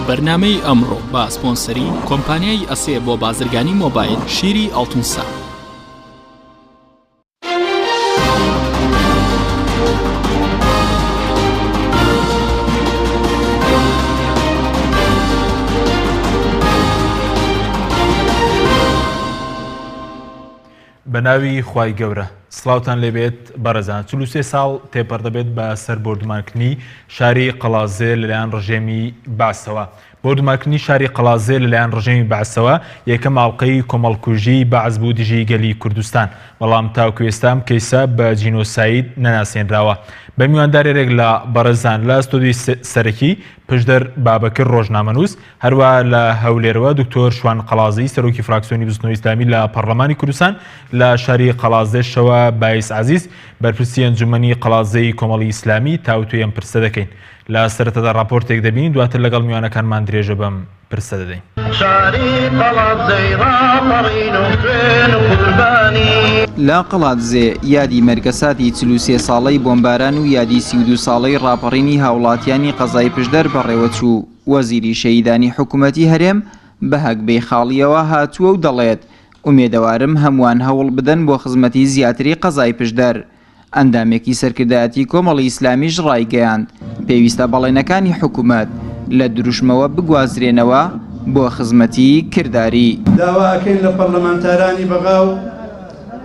بەرنامەی ئەمڕۆ بە سپۆنسەری کۆمپانیای ئەسێ بۆ بازرگانی مۆبایل شیری ئەڵتونسا. بەناوی خوای گەورە سڵاوتان لێبێت بەڕێزان 43 ساڵ تێپەڕ دەبێت بە سەر بۆردومانکردنی شاری قەڵازێ لەلایەن ڕژێمی بەعسەوە. بۆردومانکردنی شاری قەڵازێ لەلایەن ڕژێمی بەعسەوە یەکەم ئاڵقەی کۆمەڵکوژی بەعز بوو دژی گەلی کوردستان، بەڵام تاوکو ئێستام کەیسە بە جینۆساید نەناسێنراوە. بە میواندارێک لە بەڕێزان لە ئەستۆدی سەرەکی پشدەر بابەکر ڕۆژنامەنووس، هەروە لە هەولێرەوە دکتۆر شوان قەڵازی سەرۆکی فراکسیۆنی بزنەوەی ئیسلامی لە پەرلەمانی کوردستان لە شاری قەڵازێشەوە باعیس عەزیز بەرپرسی ئەنجومەنی قەڵازەی کۆمەڵی ئیسلامی تاوتوی ئەم پرسە دەکەین. لە سەرەتادا راپۆرتێک دەبینین، دواتر لەگەڵ میوانەکانمان درێژە بەم پرسە دەدەین. لا قەڵاتزێ یادی مەرگەساتی 43 ساڵەی بۆمباران و یادی 32 ساڵەی ڕاپەڕینی هاوڵاتیانی قەزای پشدەر بەڕێوەچوو. وەزیری شەیدانی حکوومەتی هەرێم بە هەگبەی خاڵیەوە هاتووە و دەڵێت ئومێدەوارم هەمووان هەوڵ بدەن بۆ خزمەتی زیاتری قەزای پشدەر. ئەندامێکی سەرکردایەتی کۆمەڵی ئیسلامیش ڕایگەیاند پێویستە بەڵێنەکانی حکوومەت لە دروشمەوە بگوازرێنەوە بۆ خزمەتی کردداری. داواکەین لە پەرلەمانتارانی بەغاو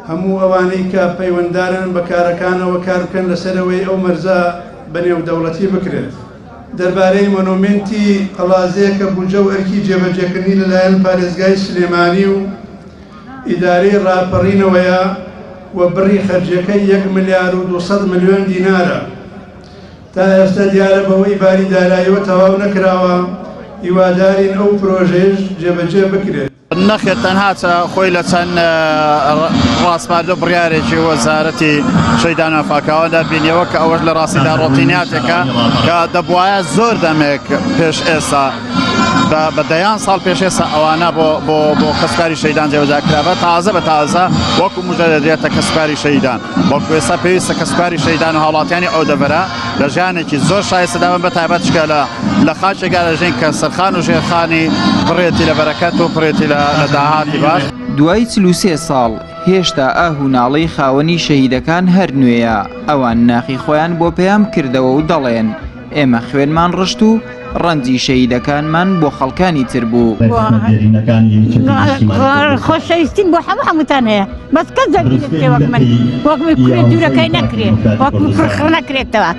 هەموو ئەوانەی کە پەیوەنددارن بە کارەکانەوە کار بکەن لەسەرەوەی ئەو مەرزە بەنێو دەوڵەتی بکرێت. دەربارەی مۆنومنتی قەڵازێ کە بوجە و ئەرکی جێبەجێکردنی لەلایەن پارێزگای سلێمانی و ئیدارەی ڕاپەڕینەوەیە و بڕی خەرجەکەی 1 ملیار و 200 ملیۆن دینارە. تا ئێستا دیارە بەوەی باری داراییەوە تەواو نەکراوە، هیوادارین ئەو پرۆژەیەش جێبەجێ بکرێت. نەخێت تەنها خۆی لە چەند ڕاستماردە بڕیارێکی وەزارەتی شەیدان ئافاکاوەدا بینیەوە کە ئەوەش لە ڕاستیدا ڕۆتیناتێکە کە دەبوایە زۆر دەمێک پێش ئێستا بەدەیان ساڵ پێش ئێستا ئەوانە بۆ کەسکاری شەیدان جێبەجێکرابە تازە بە تازە وەکو موژە دەدرێتە کەسکاری شەیدان. وەکو ئێستا پێویستە کەسکاری شەیدان و هاوڵاتیانی ئەو دەبەرە لە ژیانێکی زۆر شایستەدابن بە تایبەت شکە لە خاچێکا لەژین کە سەرخان و ژێرخانی بڕێتی لە بەرەکەت و پڕێتی لە داهاتی باش. دوای 43 ساڵ هێشتا ئاهوناڵەی خاوەنی شەهیدەکان هەر نوێیە. ئەوان ناخی خۆیان بۆ پێیان کردەوە و دەڵێن ئێمە خوێنمان ڕشت و ڕەنجی شەهیدەکانمان بۆ خەڵکانی تر بوو. خۆشەویستین بۆ هەمووتان هەیە، بەس کەس دەبینێت وەک من کوێ دوورەکەی نەکرێت، وەکو پرخڕ نەکرێتەوە.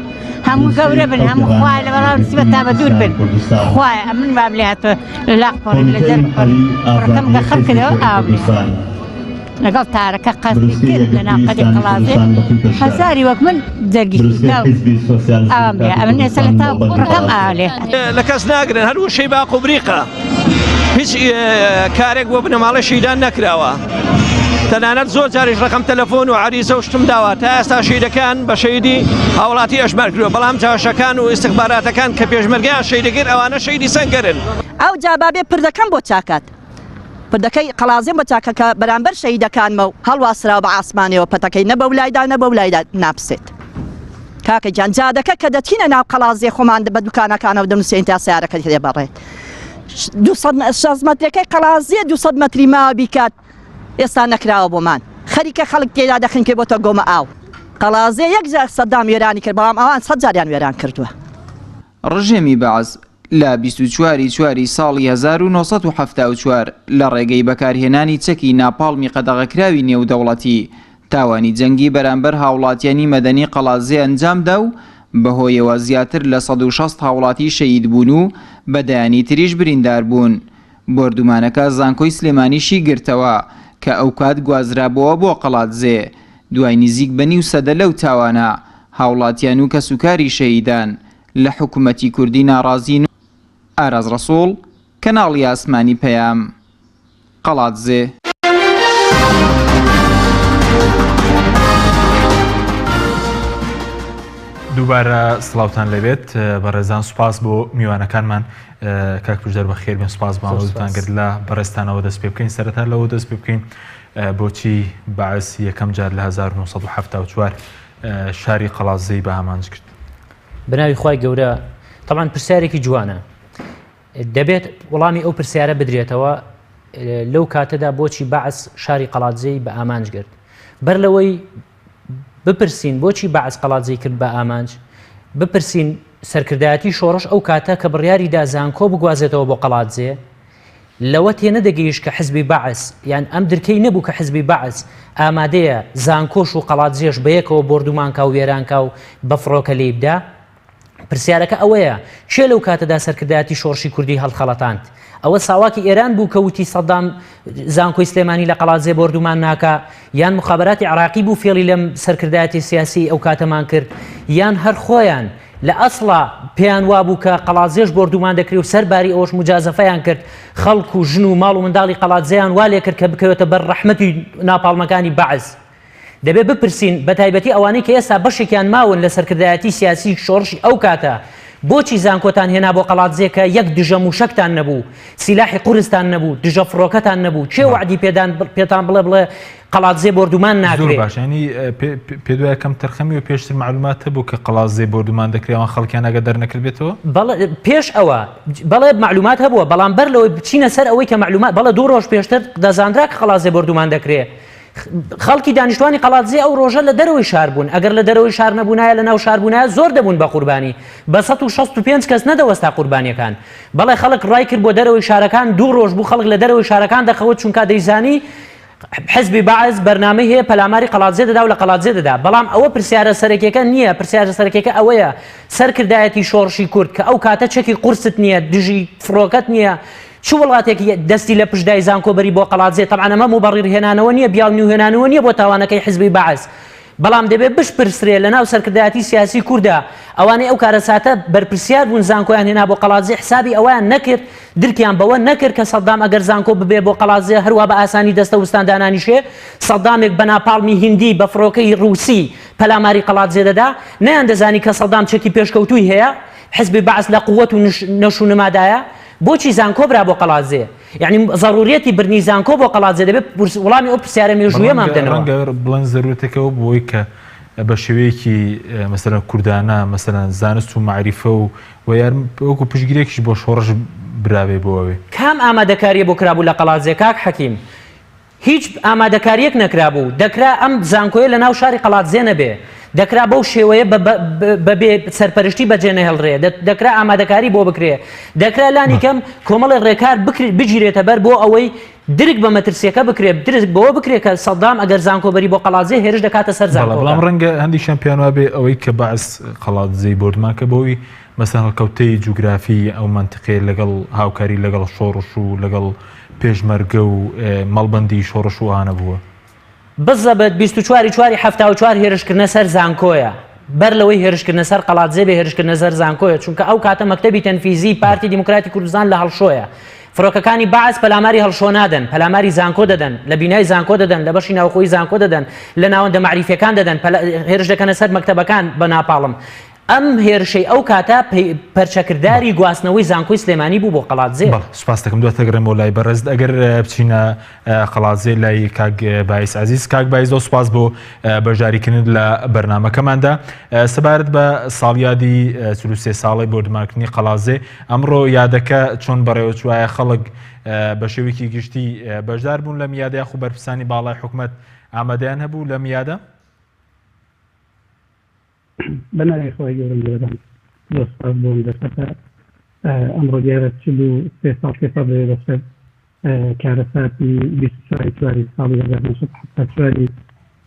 هەموو گەورە بن، هەموو خوای لە بەڵاو نسبەت تا بە دوور بن. خوایە من بام لێ هاتووە لە لاقپۆڕی لە جەرگەکەم گە خەڵکەوە ئاوێ لەگەڵ تارەکە قەستی کرد لە ناوقەدی قەڵازێ هەزاری وەک من دەرگیشتە ئەوام لێ ئەمن ئێستا لە تا ڕەکەم ئالێ لە کەس ناگرن هەروە شەی باق و بریقە هیچ کارێک بۆ بنەماڵە شەیدان نەکراوە. تەنانەت زۆر جاریش ڕقم تەلەفۆن و عریزە و شتم داوە تا ئێستا شەیدەکان بە شەیدی هاوڵاتی ئەشبار کردووە، بەڵام جاشەکان و ئیستیخباراتەکان کە پێشمەرگیان شەیدەگیر ئەوانە شەیدی سەنگەرن. ئەو جابابێ پردەکەم بۆ چاکات پردەکەی قەڵازێم بە چاکەکە بەرامبەر شەیدەکانمە و هەڵواسراوە بە ئاسمانەوە پەتەکەی نە بە ولایدا نە بە ولایدا ناپسێت. کاکە گیان جادەکە کە دەچینە ناو قەڵازێ خۆمان بە دوکانەکانەوە دەنووسین تا سیارەکە دێبەڕێت. 200 مەترەکەی قەڵازێ 200 مەتری ماوە بیکات ئێستا نەکراوە بۆمان. خەریکە خەڵک تێدا دەخن کە بۆتە گۆمە ئاو. قەڵازێ یەک جار سەدام وێرانی کرد، بەڵام ئەوان 100 جاریان وێران کردووە. ڕژێمی بەعز لە 24 ساڵی 1974 لە ڕێگەی بەکارهێنانی چەکی ناپاڵمی قەدەغەکراوی نێودەوڵەتی تاوانی جەنگی بەرامبەر هاوڵاتیانی مەدەنی قەڵازێ ئەنجامدا و بەهۆیەوە زیاتر لە 160 هاوڵاتی شەهید بوون و بەدایانی تریش بریندار بوون. بۆردومانەکە زانکۆی سلێمانیشی گرتەوە کە ئەو کات گوازرابەوە بۆ قەڵاتزێ. دوای نزیک بە نیو سەدە لەو تاوانە هاوڵاتیان و کەسوکاری شەهیدان لە حکوومەتی کوردی ناڕازین. ئاراز ڕەسوڵ، کەناڵی ئاسمانی پەیام، قەڵاتزێ. دووبارە سڵاوتان لەبێت بەڕێزان، سوپاس بۆ میوانەکانمان. کاک پشدەر بە خێر بێن، سوپاس بەڵێتان کرد لە بەڕێستانەوە دەست پێ بکەین. سەرەتا لەوە دەست پێ بکەین بۆچی بەعس یەکەم جار لە 1974 شاری قەڵازەی بە ئامانج کرد. بەناوی خوای گەورە. طبعا پرسیارێکی جوانە. دەبێت وەڵامی ئەو پرسیارە بدرێتەوە لەو کاتەدا بۆچی بەعس شاری قەڵاتجێی بە ئامانج کرد بەر لەوەی بپرسین بۆچی بەعس قەڵاتجێی کرد بە ئامانج بپرسین سەرکردایەتی شۆڕش ئەو کاتە کە بڕیاریدا زانکۆ بگوازێتەوە بۆ قەڵاتجێ لەوە تێنەدەگەیشت کە حزبی بەعس یان ئەم درکەی نەبوو کە حزبی بەعس ئامادەیە زانکۆش و قەڵاتجێش بەیەکەوە بردومانکە و وێرانکە و بە فڕۆکە لێی بدا پرسیارەکە ئەوەیە چێ لەو کاتەدا سەرکردایەتی شۆڕشی کوردی هەڵخەڵەتاند ئەوە ساواکی ئێران بوو کە وتی سەدام زانکۆی سلێمانی لە قەڵاتجێ بردومان ناکە یان مخابراتی عراقی بوو فێڵی لەم سەرکردایەتی سیاسی ئەو کاتەمان کرد یان هەر خۆیان لە ئەسڵا پێیان وابوو کە قەڵاتجێش بردومان دەکرێت و سەرباری ئەوەش مجازەفەیان کرد خەڵک و ژن و ماڵ و منداڵی قەڵاتجێیان وا لێ کرد کە بکەوێتە بەر ڕەحمەتی ناپاڵمەکانی بەعس دەبێت بپرسین بە تایبەتی ئەوانەی کە ئێستا بەشێکیان ماون لە سەرکردایەتی سیاسی شۆڕشی ئەو کاتە بۆچی زانکۆتان هێنا بۆ قەڵاتجێ کە یەک دژە موشکتان نەبوو سیلاحی قورستان نەبوو دژە فڕۆکەتان نەبوو چێ وعدی پێتان بڵێ قەڵاتجێ بردومان ناکرێت باش ینی پێ دوای یەکەم تەرخەمی و پێشتر معلومات هەبوو کە قەڵاتجێ بردومان دەکرێتەوە خەڵکیان ئەگە دەرنەکرد بێتەوە پێش ئەوە بەڵێ معلومات هەبووە بەڵام بەر لەوەی بچینە سەر ئەوەی کە معلومات بەڵێ 2 ڕۆژ پێشتر دەزانرا کە قەڵاتجێ بردومان دەکرێت خەڵکی دانیشتوانی قەڵاتجێ ئەو ڕۆژە لە دەرەوەی شار بوون ئەگەر لە دەرەوەی شار نەبوونایە لە ناو شار بوونایە زۆر دەبوون بە قوربانی بە 165 کەس نەدەوەستا قوربانیەکان بەڵێ خەڵک ڕای کرد بۆ دەرەوەی شارەکان 2 ڕۆژ بوو خەڵک لە دەرەوەی شارەکان دەخەوت چونکە دەیزانی حزبی بەعس بەرنامەی هەیە پەلاماری قەڵاتجێ دەدا و لە قەڵاتجێ دەدا بەڵام ئەوە پرسیارە سەرەکیەکە نییە پرسیارە سەرەکیەکە ئەوەیە سەرکردایەتی شۆڕشی کورد کە ئەو کاتە چەکی قورست نییە دژی فڕۆکەت نییە چ وڵاتێکی دەستی لە پشدای زانکۆبەری بۆ قەڵاتجێ تەبعاً ئەمە مبەڕیرهێنانەوە نییە بیاڵنیوهێنانەوە نییە بۆ تاوانەکەی حزبی بەعس بەڵام دەبێت بشپرسرێ لە ناو سەرکردایەتی سیاسی کووردا ئەوانەی ئەو کارەساتە بەرپرسیار بوون زانکۆیان هێنا بۆ قەڵاتجێ حسابی ئەویان نەکرد درکیان بەوە نەکرد کە سەدام ئەگەر زانکۆ ببێ بۆ قەڵاتجێ هەروە بە ئاسانی دەستە وستان دانانیشێ سەدامێک بە ناپاڵمی هیندی بە فڕۆکەی ڕووسی پەلاماری قەڵاتجێ دەدا نەیان دەزانی کە سەدام چەکی پێشکەوتووی هەیە حزبی بەعس لە قووەت و نەشونەمادایە بۆچی زانکۆ برا بۆ قەڵاتجێ یعنی ضرورەتی برنی زانکۆ بۆ قەڵاتجێ دەبێت وەڵامی ئەو پرسیارە مێژوویەمان بدەنەوە بڵێن ضرورەتێکەوە بۆی کە بە شێوەیەکی مەسەلەن کوردانە مەسەلەن زانست و معریفە و وەکو پشتگیرێکیش بۆ شۆڕش براوێ بۆ ئەوێ کام ئامادەکاریە بۆ کرابوو لە قەڵاتجێ کاک حەکیم هیچ ئامادەکاریەک نەکرابوو دەکرا ئەم زانکۆیە لە ناو شاری قەڵاتجێ نەبێ دەکرا بەو شێوەیە بەبێ سەرپەرشتی بەجێ نەهێڵڕێ دەکرا ئامادەکاری بۆ بکرێ دەکرا لانی کەم کۆمەڵی ڕێکار بگیرێتە بەر بۆ ئەوەی درک بە مەترسیەکە بکرێت درک بەوە بکرێت کە سەدام ئەگەر زانکۆبەری بۆ قەڵاتجێ هێرش دەکاتە سەر زانکۆ بەڵام ڕەنگە هەندی شەمپیانوا بێ ئەوەی کە بەعس قەڵاتجێی بردومان کە بەوەی مەسەن هەڵکەوتەی جوگرافی ئەو منتیقەیە لەگەڵ هاوکاری لەگەڵ شۆڕش و لەگەڵ پێشمەرگە و مەڵبەندی شۆڕش و ئانە بووە بزەبێت 24/4 هێرشکردنە سەر زانکۆیە بەر لەوەی هێرشکردنە سەر قەڵاتجێ بێ هێرشکردنە سەر زانکۆیە چونکە ئەو کاتە مەکتەبی تەنفیزی پارتی دیموکراتی کوردستان لە هەڵشۆیە فڕۆکەکانی بەعس پەلاماری هەڵشۆ نادەن پەلاماری زانکۆ دەدەن لە بینای زانکۆ دەدەن لە بەشی ناوخۆی زانکۆ دەدەن لە ناوەندە معریفەکان دەدەن هێرش دەکەنە سەر مەکتەبەکان بە ناپاڵم ئەم هێرشەی ئەو کاتە پەرچەکردداری گواستنەوەی زانکۆی سلێمانی بوو بۆ قەڵاتجێ سوپاس دەکەم دواتەگەڕێمەوە لای بەڕێز ئەگەر بچینە قەڵاتجێ لای کاک باعیس عەزیز کاک باعیس زۆر سوپاس بۆ بەشداریکردن لە بەرنامەکەماندا سەبارەت بە ساڵیادی 33 ساڵی بردومانکردنی قەڵاتجێ ئەمڕۆ یادەکە چۆن بەڕێوەچوایە خەڵک بە شێوەیەکی گشتی بەشدار بوون لە میادە یاخو بەرپرسانی باڵای حکوومەت ئامادەیان هەبوو لە میادە بەناوی خۆی گەورم دەدەم زۆر سپاس بۆم دەستەکە ئەمڕۆ دیارە 43 ساڵ پێشە بێ لەسەر کارەساتی 24 ساڵی 1970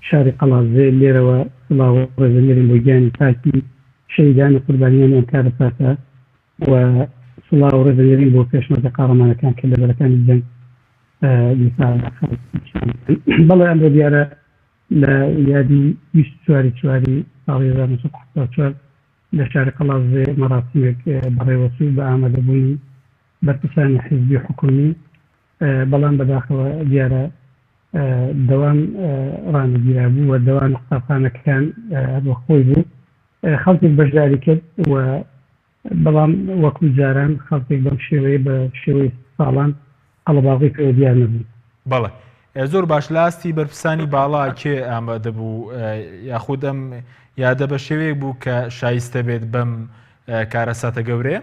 شاری قەڵاتجێ لێرەوە سڵاو ڕێزەمیری بۆ گیانی تاکی شەیدانی قوربانیانی ئەم کارەساتە و سڵاو ڕێزەمیری بۆ پێشمەرگە قارەمانەکان کە لەبەرەکانی جەنگ بەڵێ ئەمڕۆ دیارە لە یادی 24 ساڵی 1970 لە شاری قەڵاتجێ مەراسیمێک بەڕێوەچوو بە ئامادەبوونی بەرپرسانی حیزبی حکومی بەڵام بەداخەوە دیارە دەوام ڕانەگیرا بوو و دەوام قوتابخانەکان بۆ خۆی بوو خەڵکێک بەشداری کرد و بەڵام وەکو جاران خەڵکێک بەم شێوەیە بە شێوەی ساڵان قەڵەباغی پێوە دیار نەبوو بەڵێ زۆر باش لاستی بەرپرسانی باڵا کێ ئامادە بوو یاخود ئەم یادە بە شێوەیەک بوو کە شایستە بێت بەم کارەساتە گەورەیە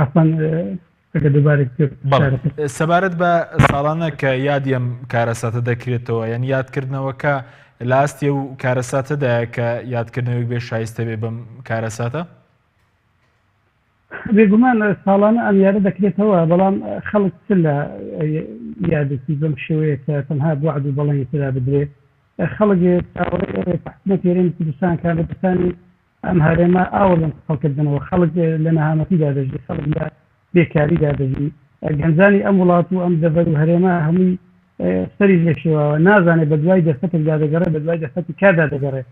عفوا ئەگە دووبارێک سەبارەت بە ساڵانە کە یادیم کارەساتە دەکرێتەوە یان یادکردنەوەکە لە ئاستی و کارەساتەدایە کە یادکردنەوەی بێ شایستە بێ بەم کارەساتە؟ بێگومان ساڵانە ئەم یارە دەکرێتەوە بەڵام خەڵک چ لە یادێکی بەم شێوەیە کە تەنها وعد و بەڵێنی تێدا بدرێت خەڵک حکومەت هێرێمی کوردستان کارەبستانی ئەم هەرێمە ئاوە لەم خەڵکردنەوە خەڵک لە نەهامەتیدا دەژی خەڵک لە بێکاریدا دەژی گەنجانی ئەم وڵات و ئەم دەبەر و هەرێمە هەمووی سەری لێشێوەوە نازانێت بە دوای دەستەتێکدا دەگەڕێت بە دوای دەستەتی کاردا دەگەڕێت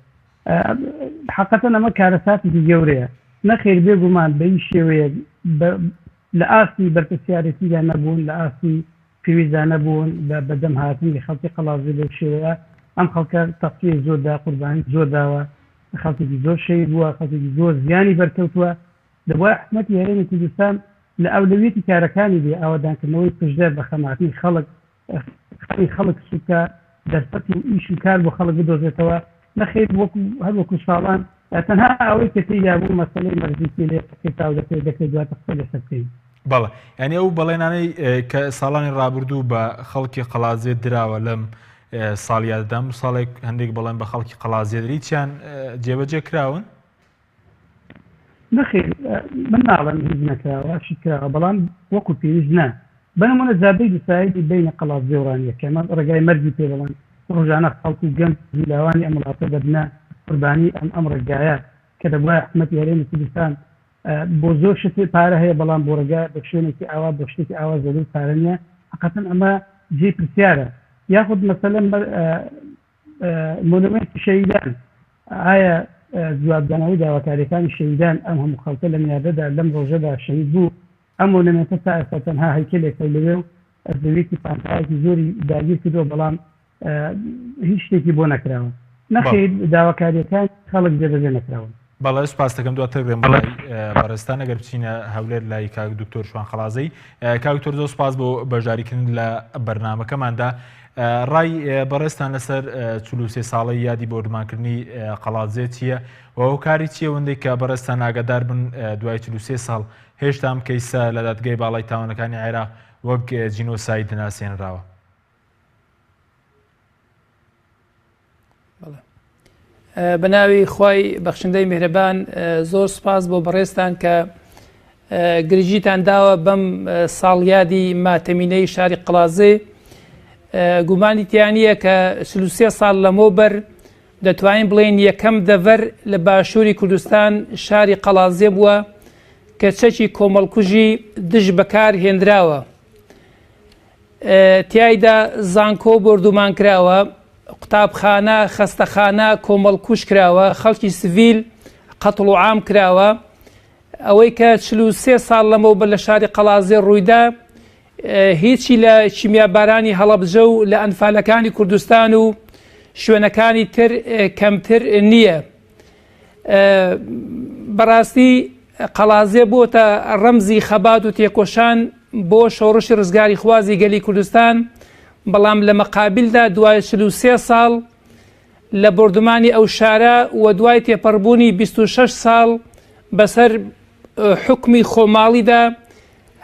حقیقەتەن ئەمە کارەساتێکی گەورەیە نەخێر بێگومان بە هیچ شێوەیە لە ئاستی بەرپرسیارەتیدا نەبوون لە ئاستی پێویستدا نەبوون بەدەم هاتنی خەڵکی قەڵازی بەو شێوەیە ئەم خەڵکە تەقسیە زۆردا قوربانی زۆر داوە خەڵکێکی زۆر شەید بووە خەڵکێکی زۆر زیانی بەرکەوتووە دەبووە حکومەتی هەرێمی کوردستان لە ئەولەویەتی کارەکانی بێ ئاوادانکردنەوەی پشدەر بە خەماتنی خەڵک سوکە دەرفەتی و ئیش و کار بۆ خەڵک بدۆزێتەوە نەخێت هەر وەکو ساڵان تەنها ئەوەی کە تێیدا بوو مەسەلەی مەرجی لێ دەکرێت دواتە قسە لەسەر بکەین بەڵێ یعنی ئەو بەڵێنانەی کە ساڵانی ڕابردوو بە خەڵکی قەڵازێ دراوە لەم ساڵیادەدا و ساڵێک هەندێک بەڵێن بە خەڵکی قەڵازێدری چیان جێبەجێ کراون؟ نەخێر من ناڵم هیچ نەکراوە شی کراوە بەڵام وەکو پێویست نا بەنمونە زابەی دوسایدی بینە قەڵازێ و ڕانیەکە ئەمە ڕێگای مەرجی پێ بڵێن ڕۆژانە خەڵک و گەنج زیلاوانی ئەم وڵاتە دەبنە قوربانی ئەم ڕێگایە کە دەبووە حکومەتی هەرێمی کوردستان بۆ زۆر شتێ پارە هەیە بەڵام بۆ ڕێگا بە شوێنێکی ئاوا بۆ شتێکی ئاوا زەلو پارە نییە حقیقەتەن ئەمە جێ پرسیارە یاخود مەسەلەن مۆنومنتی شەهیدان ئایا جوابدانەوەی داواکاریەکانی شەهیدان ئەم هەموو خەڵکە لە میادەدا لەم ڕۆژەدا شەهید بوو ئەم مۆنومنتە تا ئێستا تەنها هەیکلێکە لەوێ و ئەردەوێتی پانتایەکی زۆری داگیر کردووە بەڵام هیچ شتێکی بۆ نەکراوە نەخێت داواکاریەکان خەڵک جێبەجێ نەکراون بەڵێ سپاس دەکەم دواتر گرێم بەڵای بەڕێستان ئەگەر بچینە هەولێر لای کاک دکتۆر شوان خەڵازەی کاک دکتۆر زۆر سپاس بۆ بەشداریکردن لە بەرنامەکەماندا ڕای بەڕێستان لەسەر 43 ساڵی یادی بۆردمانکردنی قەڵازێ چییە و ئەو کاری چییە وەندەی کە بەڕێستان ئاگادار بن دوای 43 ساڵ هێشتا ئەم کەیسە لە دادگای باڵای تاوانەکانی عێراق وەک جینۆساید ناسێنراوە؟ بەناوی خوای بەخشندەی میهرەبان زۆر سپاس بۆ بەڕێستان کە گرنگیتان داوە بەم ساڵیادی ماتەمینەی شاری قەڵازێ گومانی تیانە کە 33 ساڵ لەمەوبەر دەتوانین بڵێن یەکەم دەڤەر لە باشووری کوردستان شاری قەڵازێ بووە کە چەکی کۆمەڵکوژی دژ بەکار هێنراوە تیایدا زانکۆ بردومان کراوە قوتابخانە خەستەخانە کۆمەڵکوش کراوە خەڵکی سڤیل قەتڵ و عام کراوە ئەوەی کە 43 ساڵ لەمەوبەر لە شاری قەڵازێ ڕوویدا هیچی لە چیمیابارانی هەڵەبجە و لە ئەنفالەکانی کوردستان و شوێنەکانی تر کەمتر نییە بەڕاستی قەڵازێ بۆتە ڕەمزی خەبات و تێکۆشان بۆ شەڕشی ڕزگاری خوازی گەلی کوردستان بەڵام لە مەقابلدا دوای 43 ساڵ لە بردمانی ئەو شارە و دوای تێپەڕبوونی 26 ساڵ بەسەر حکمی خۆماڵیدا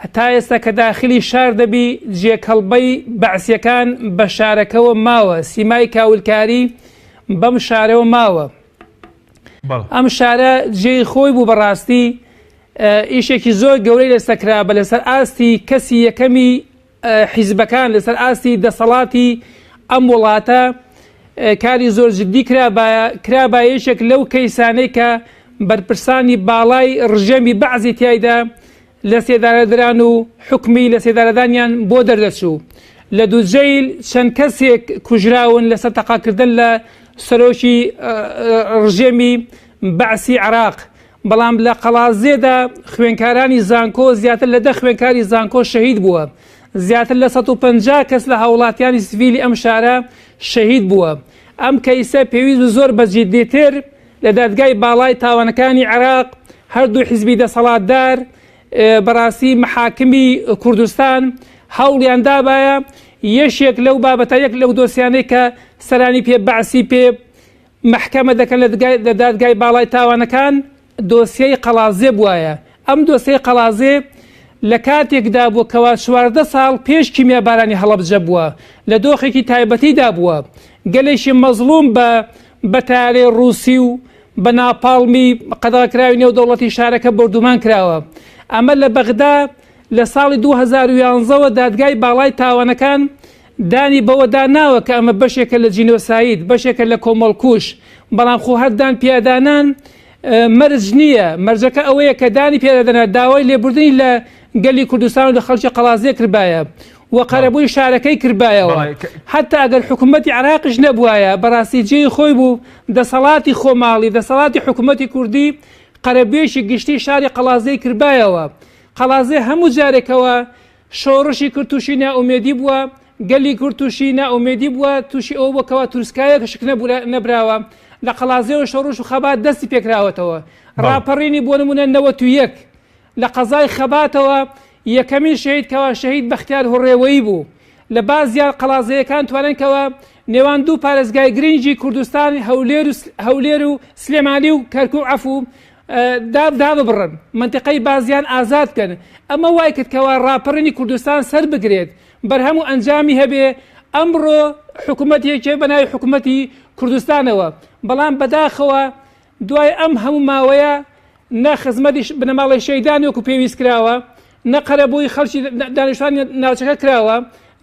هەتا ئێستا کە داخلی شار دەبی جێکەڵبەی بەعسیەکان بە شارەکەەوە ماوە سیمای کاولکاری بەم شارەوە ماوە ئەم شارە جێی خۆی بوو بەڕاستی ئیشێکی زۆر گەورەی لەسەکرا بە لەسەر ئاستی کەسی یەکەمی حیزبەکان لەسەر ئاستی دەسەڵاتی ئەم وڵاتە کاری زۆر جددی کرابایەشێک لەو کەیسانەی کە بەرپرسانی باڵای ڕژەمی بەعزی تایدا لە سێدارەدران و حکمی لە سێدارەدانیان بۆ دەردەچوو لە دووجەیل چەند کەسێک کوژراون لەسەر تەقاکردن لە سەرۆکی ڕژێمی بەعسی عێراق بەڵام لە قەڵازێدا خوێنکارانی زانکۆ زیاتر لە 10 خوێنکاری زانکۆ شەهید بووە زیاتر لە 150 کەس لە هاوڵاتیانی سڤیلی ئەم شارە شەهید بووە ئەم کەیسە پێویست و زۆر بەجددیتر لە دادگای باڵای تاوانەکانی عێراق هەردوو حیزبی دەسەڵاتدار بەڕاستی محاکمی کوردستان هەوڵیان دابایە یەشێک لەو بابەتە یەک لەو دۆسیانەی کە سەرانی پێ بەعسی پێ محکەمە دەکەن لە دادگای باڵای تاوانەکان دۆسیەی قەڵازێ بووایە ئەم دۆسیەی قەڵازێ لە کاتێکدا بووە کەوا 14 ساڵ پێش کیمیابارانی هەڵەبجە بووە لە دۆخێکی تایبەتیدا بووە گەلێکی مەزلوم بە تارێ ڕووسی و بە ناپاڵمی قەدەغەکراوی نێودەوڵەتی شارەکە بردومان کراوە. ئەمە لە بەغدا لە ساڵی 2011ەوە دادگای باڵای تاوانەکان دانی بەوەدا ناوە کە ئەمە بەشێکە لە جینۆساید بەشێکە لە کۆمەڵکوش بەڵام خۆ هەردان پیادانان مەرج نییە مەرجەکە ئەوەیە کە دانی پێدادەنا داوای لێبوردنی لە گەلی کوردستان و لە خەڵکی قەڵازیە کردبایە و قەرەبووی شارەکەی کردبایەوە حتا ئەگەر حکوومەتی عراقیش نەبووایە بەڕاستی جێی خۆی بوو دەسەڵاتی خۆماڵی دەسەڵاتی حکوومەتی کوردی قەرەبێشی گشتی شاری قەڵازیەی کردبایەوە. قەڵازێ هەموو جارێکەوە شۆڕشی کرد تووشی ناومێدی بووە گەلی کورد تووشی ناومێدی بووە تووشی ئەوە بکەوە تووسکایە کە شک نەبراوە لە قەڵازیەوە شۆڕش و خەبات دەستی پێکراوەتەوە ڕاپەڕینی بۆ نمونە 91 لە قەزای خەباتەوە یەکەمین شەهیدکەوە شەهید بەختیار هوڕێوەیی بوو لە بازیان قەڵازیەکان تواننکەوە نێوان دوو پارێزگای گرنگی کوردستان هەولێر و سلێمانی و کەرکوو و عەفو دابڕن منتقەی بازیان ئازاد بکەن ئەمە وای کردکەوە ڕاپەڕینی کوردستان سەر بگرێت بەرهەموو ئەنجامی هەبێ ئەمڕۆ حکوومەتێکێ بە ناوی حکوومەتی کوردستانەوە بەڵام بەداخەوە دوای ئەم هەموو ماوەیە نە خزمەتی بنەماڵی شەیدان وەکو پێویست کراوە نە قەرەبووی خەڵکی دانیشتوانی ناوچەکە کراوە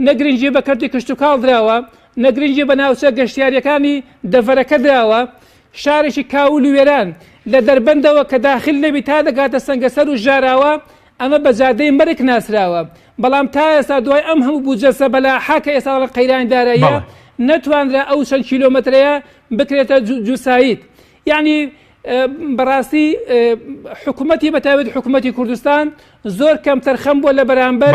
نە گرنگجێ بە کەرتی کشت و کاڵ دراوە نە گرنگجێ بە ناوچە گەشتیاریەکانی دەڤەرەکە دراوە شارێکی کاول و وێران لە دەربەندەوە کە داخل نەبی تا دەگاتە سەنگەسەر و ژاراوە ئەمە بە جادەی مەرگ ناسراوە بەڵام تا ئێستا دوای ئەم هەموو بوجەسە بەلاحا کە ئێستا لە قەیرانیداراییە نەتوانرا ئەو چەند کیلۆمەترەیە بکرێتە جوسایید یعنی بەڕاستی حکوومەتی بەتایبەت حکوومەتی کوردستان زۆر کەم تەرخەم بووە لە بەرامبەر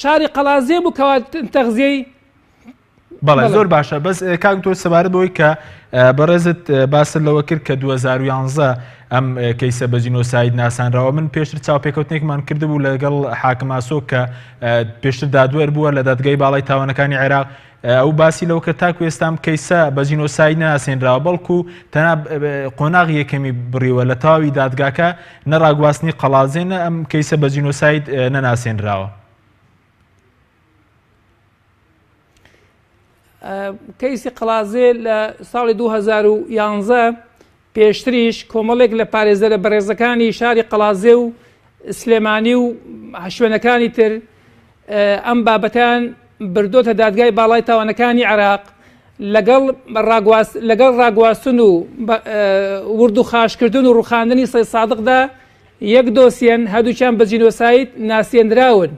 شاری قەڵازێ بوو کەوا تەغزیەی بەڵێ زۆر باشە بەس کاک تۆ سەبارەت بەوەی کە بەڕێزت باسر لەوە کرد کە 2011 ئەم کەیسە بە جینۆساید ناسانراوە من پێشتر چاوپێکەوتنێکمان کردبوو لەگەڵ حاکم ئاسۆ کە پێشتر دادوەر بووە لە دادگای باڵای تاوانەکانی عێراق ئەو باسی لەو کە تاکو ئێستام کەیسە بە جینۆساید ناسێنراوە بەڵکو تەنها قۆناغ یەکەمی بڕیوە لە تاوی دادگاکە نەڕاگواستنی قەڵازێنە ئەم کەیسە بە جینۆساید نەناسێنراوە. کەیسی قەڵازێ لە ساڵی 2011 پێشتریش کۆمەڵێک لە پارێزەرە بەڕێزەکانی شاری قەڵازێ و سلێمانی و شوێنەکانی تر ئەم بابەتان بردۆتە دادگای باڵای تاوانەکانی عێراق لەگەڵ ڕاگواستن و ورد و خاشکردن و ڕوخاندنی سەی سادقدا یەک دۆسیەن هەردووچیان بە جینۆساید ناسێنراون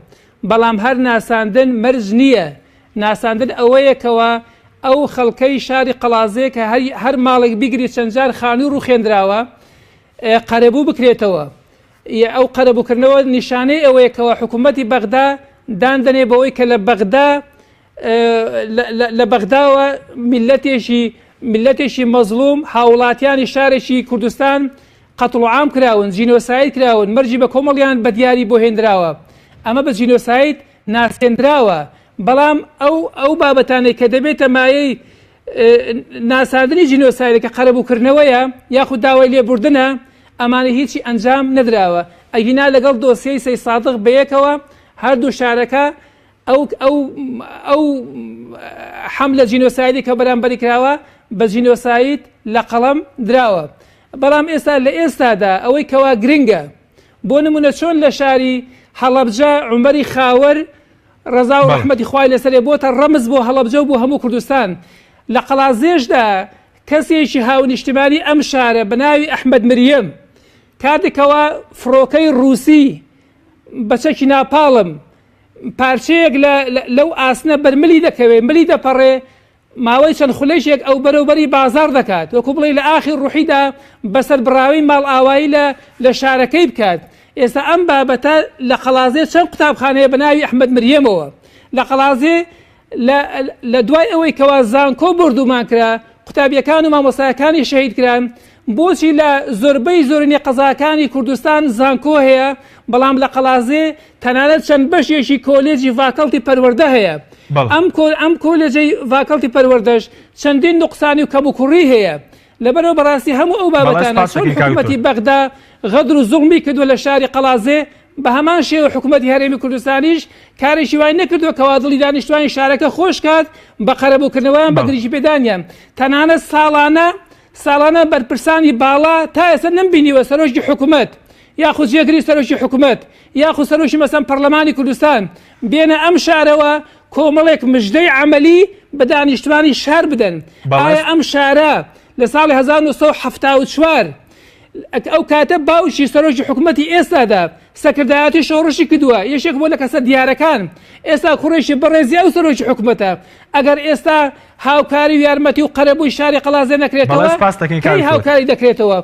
بەڵام هەر ناساندن مەرج نییە ناساندن ئەوەیەکەوە ئەو خەڵکەی شاری قەڵازێ کە هەر ماڵێک بیگری چەند جار خانی و ڕوخێنراوە قەرەبوو بکرێتەوە ئەو قەرەبووکردنەوە نیشانەی ئەوەیەکەوە حکوومەتی بەغدا داندنێ بەوەی کە لە بەغداوە میلەتێکی مەزلوم هاوڵاتیانی شارێکی کوردستان قەتڵ و عام کراون جینۆساید کراون مەرجی بە کۆمەڵیان بە دیاری بۆ هێنراوە ئەمە بە جینۆساید ناسێنراوە بەڵام ئەو بابەتانەی کە دەبێتە مایەی ناساندنی جینۆسایدەکە قەرەبووکردنەوەیە یاخود داوای لێبوردنە ئەمانە هیچی ئەنجام نەدراوە ئەگینا لەگەڵ دۆسیەی سەی سادق بەیەکەوە هەردوو شارەکە ئەو حەملە جینۆسایدی کە بەرامبەری کراوە بە جینۆساید لە قەڵەم دراوە بەڵام ئێستا لە ئێستادا ئەوەی کەوا گرنگە بۆ نمونە چۆن لە شاری هەڵەبجە عومەری خاوەر ڕەزا و ڕەحمەتی خوای لەسەرێ بۆتە ڕەمز بۆ هەڵەبجە و بۆ هەموو کوردستان لە قەڵازێشدا کەسێکی هاونیشتیمانی ئەم شارە بە ناوی ئەحمەد مریەم کاتێکەوە فڕۆکەی ڕووسی بەچەکی ناپاڵم پارچەیەک لەو ئاسنە بەرملی دەکەوێت ملی دەپەڕێ ماوەی چەند خولەشێک ئەو بەرەوبەری بازار دەکات وەکو بڵێ لە ئاخر ڕوحیدا بەسەر بڕاوی ماڵ ئاوایی لە شارەکەی بکات ئێستا ئەم بابەتە لە قەڵازێ چەند قوتابخانەیە بە ناوی ئەحمەد مریەمەوە لە قەڵازێ لە دوای ئەوەی کەوا زانکۆ بردومان کرا قوتابیەکان و مامۆستایەکانی شەهید کران بۆچی لە زۆربەی زۆرینی قەزاکانی کوردستان زانکۆ هەیە بەڵام لە قەڵازێ تەنانەت چەند بەشێکی کۆلێجی ڤاکەڵتی پەروەردە هەیە ئەم کۆلێجەی ڤاکەڵتی پەروەردەش چەندین نوقسانی و کەموکوڕی هەیە لەبەرەوە بەڕاستی هەموو ئەو بابەتانە چۆن حکوومەتی بەغدا غەدر و زوڵمی کردووە لە شاری قەڵازێ بە هەمان شێوە حکوومەتی هەرێمی کوردستانیش کارێکی وای نەکردووە کەوا دڵی دانیشتوانی شارەکە خۆش کات بە قەرەبووکردنەوەیان بە گرنگی پێدانیان تەنانەت ساڵانە بەرپرسانی باڵا تا ئێستا نەمبینیوە سەرۆکی حکوومەت یاخود جێگری سەرۆکی حکوومەت یاخود سەرۆکی مەسەن پەرلەمانی کوردستان بێنە ئەم شارەوە کۆمەڵێک مژدەی عملی بە دانیشتوانی شار بدەن. ئایا ئەم شارە لە ساڵی 1974 ئەو کاتە باوشی سەرۆکی حکوومەتی ئێستادا سەکردایەتی شۆڕشی کردووە یەشێک بۆ لە کەسە دیارەکان ئێستا کوڕێکی بەڕێزی ئەو سەرۆکی حکوومەتە ئەگەر ئێستا هاوکاری و یارمەتی و قەرەبووی شاری قەڵازێ نەکرێتەوە کەی هاوکاری دەکرێتەوە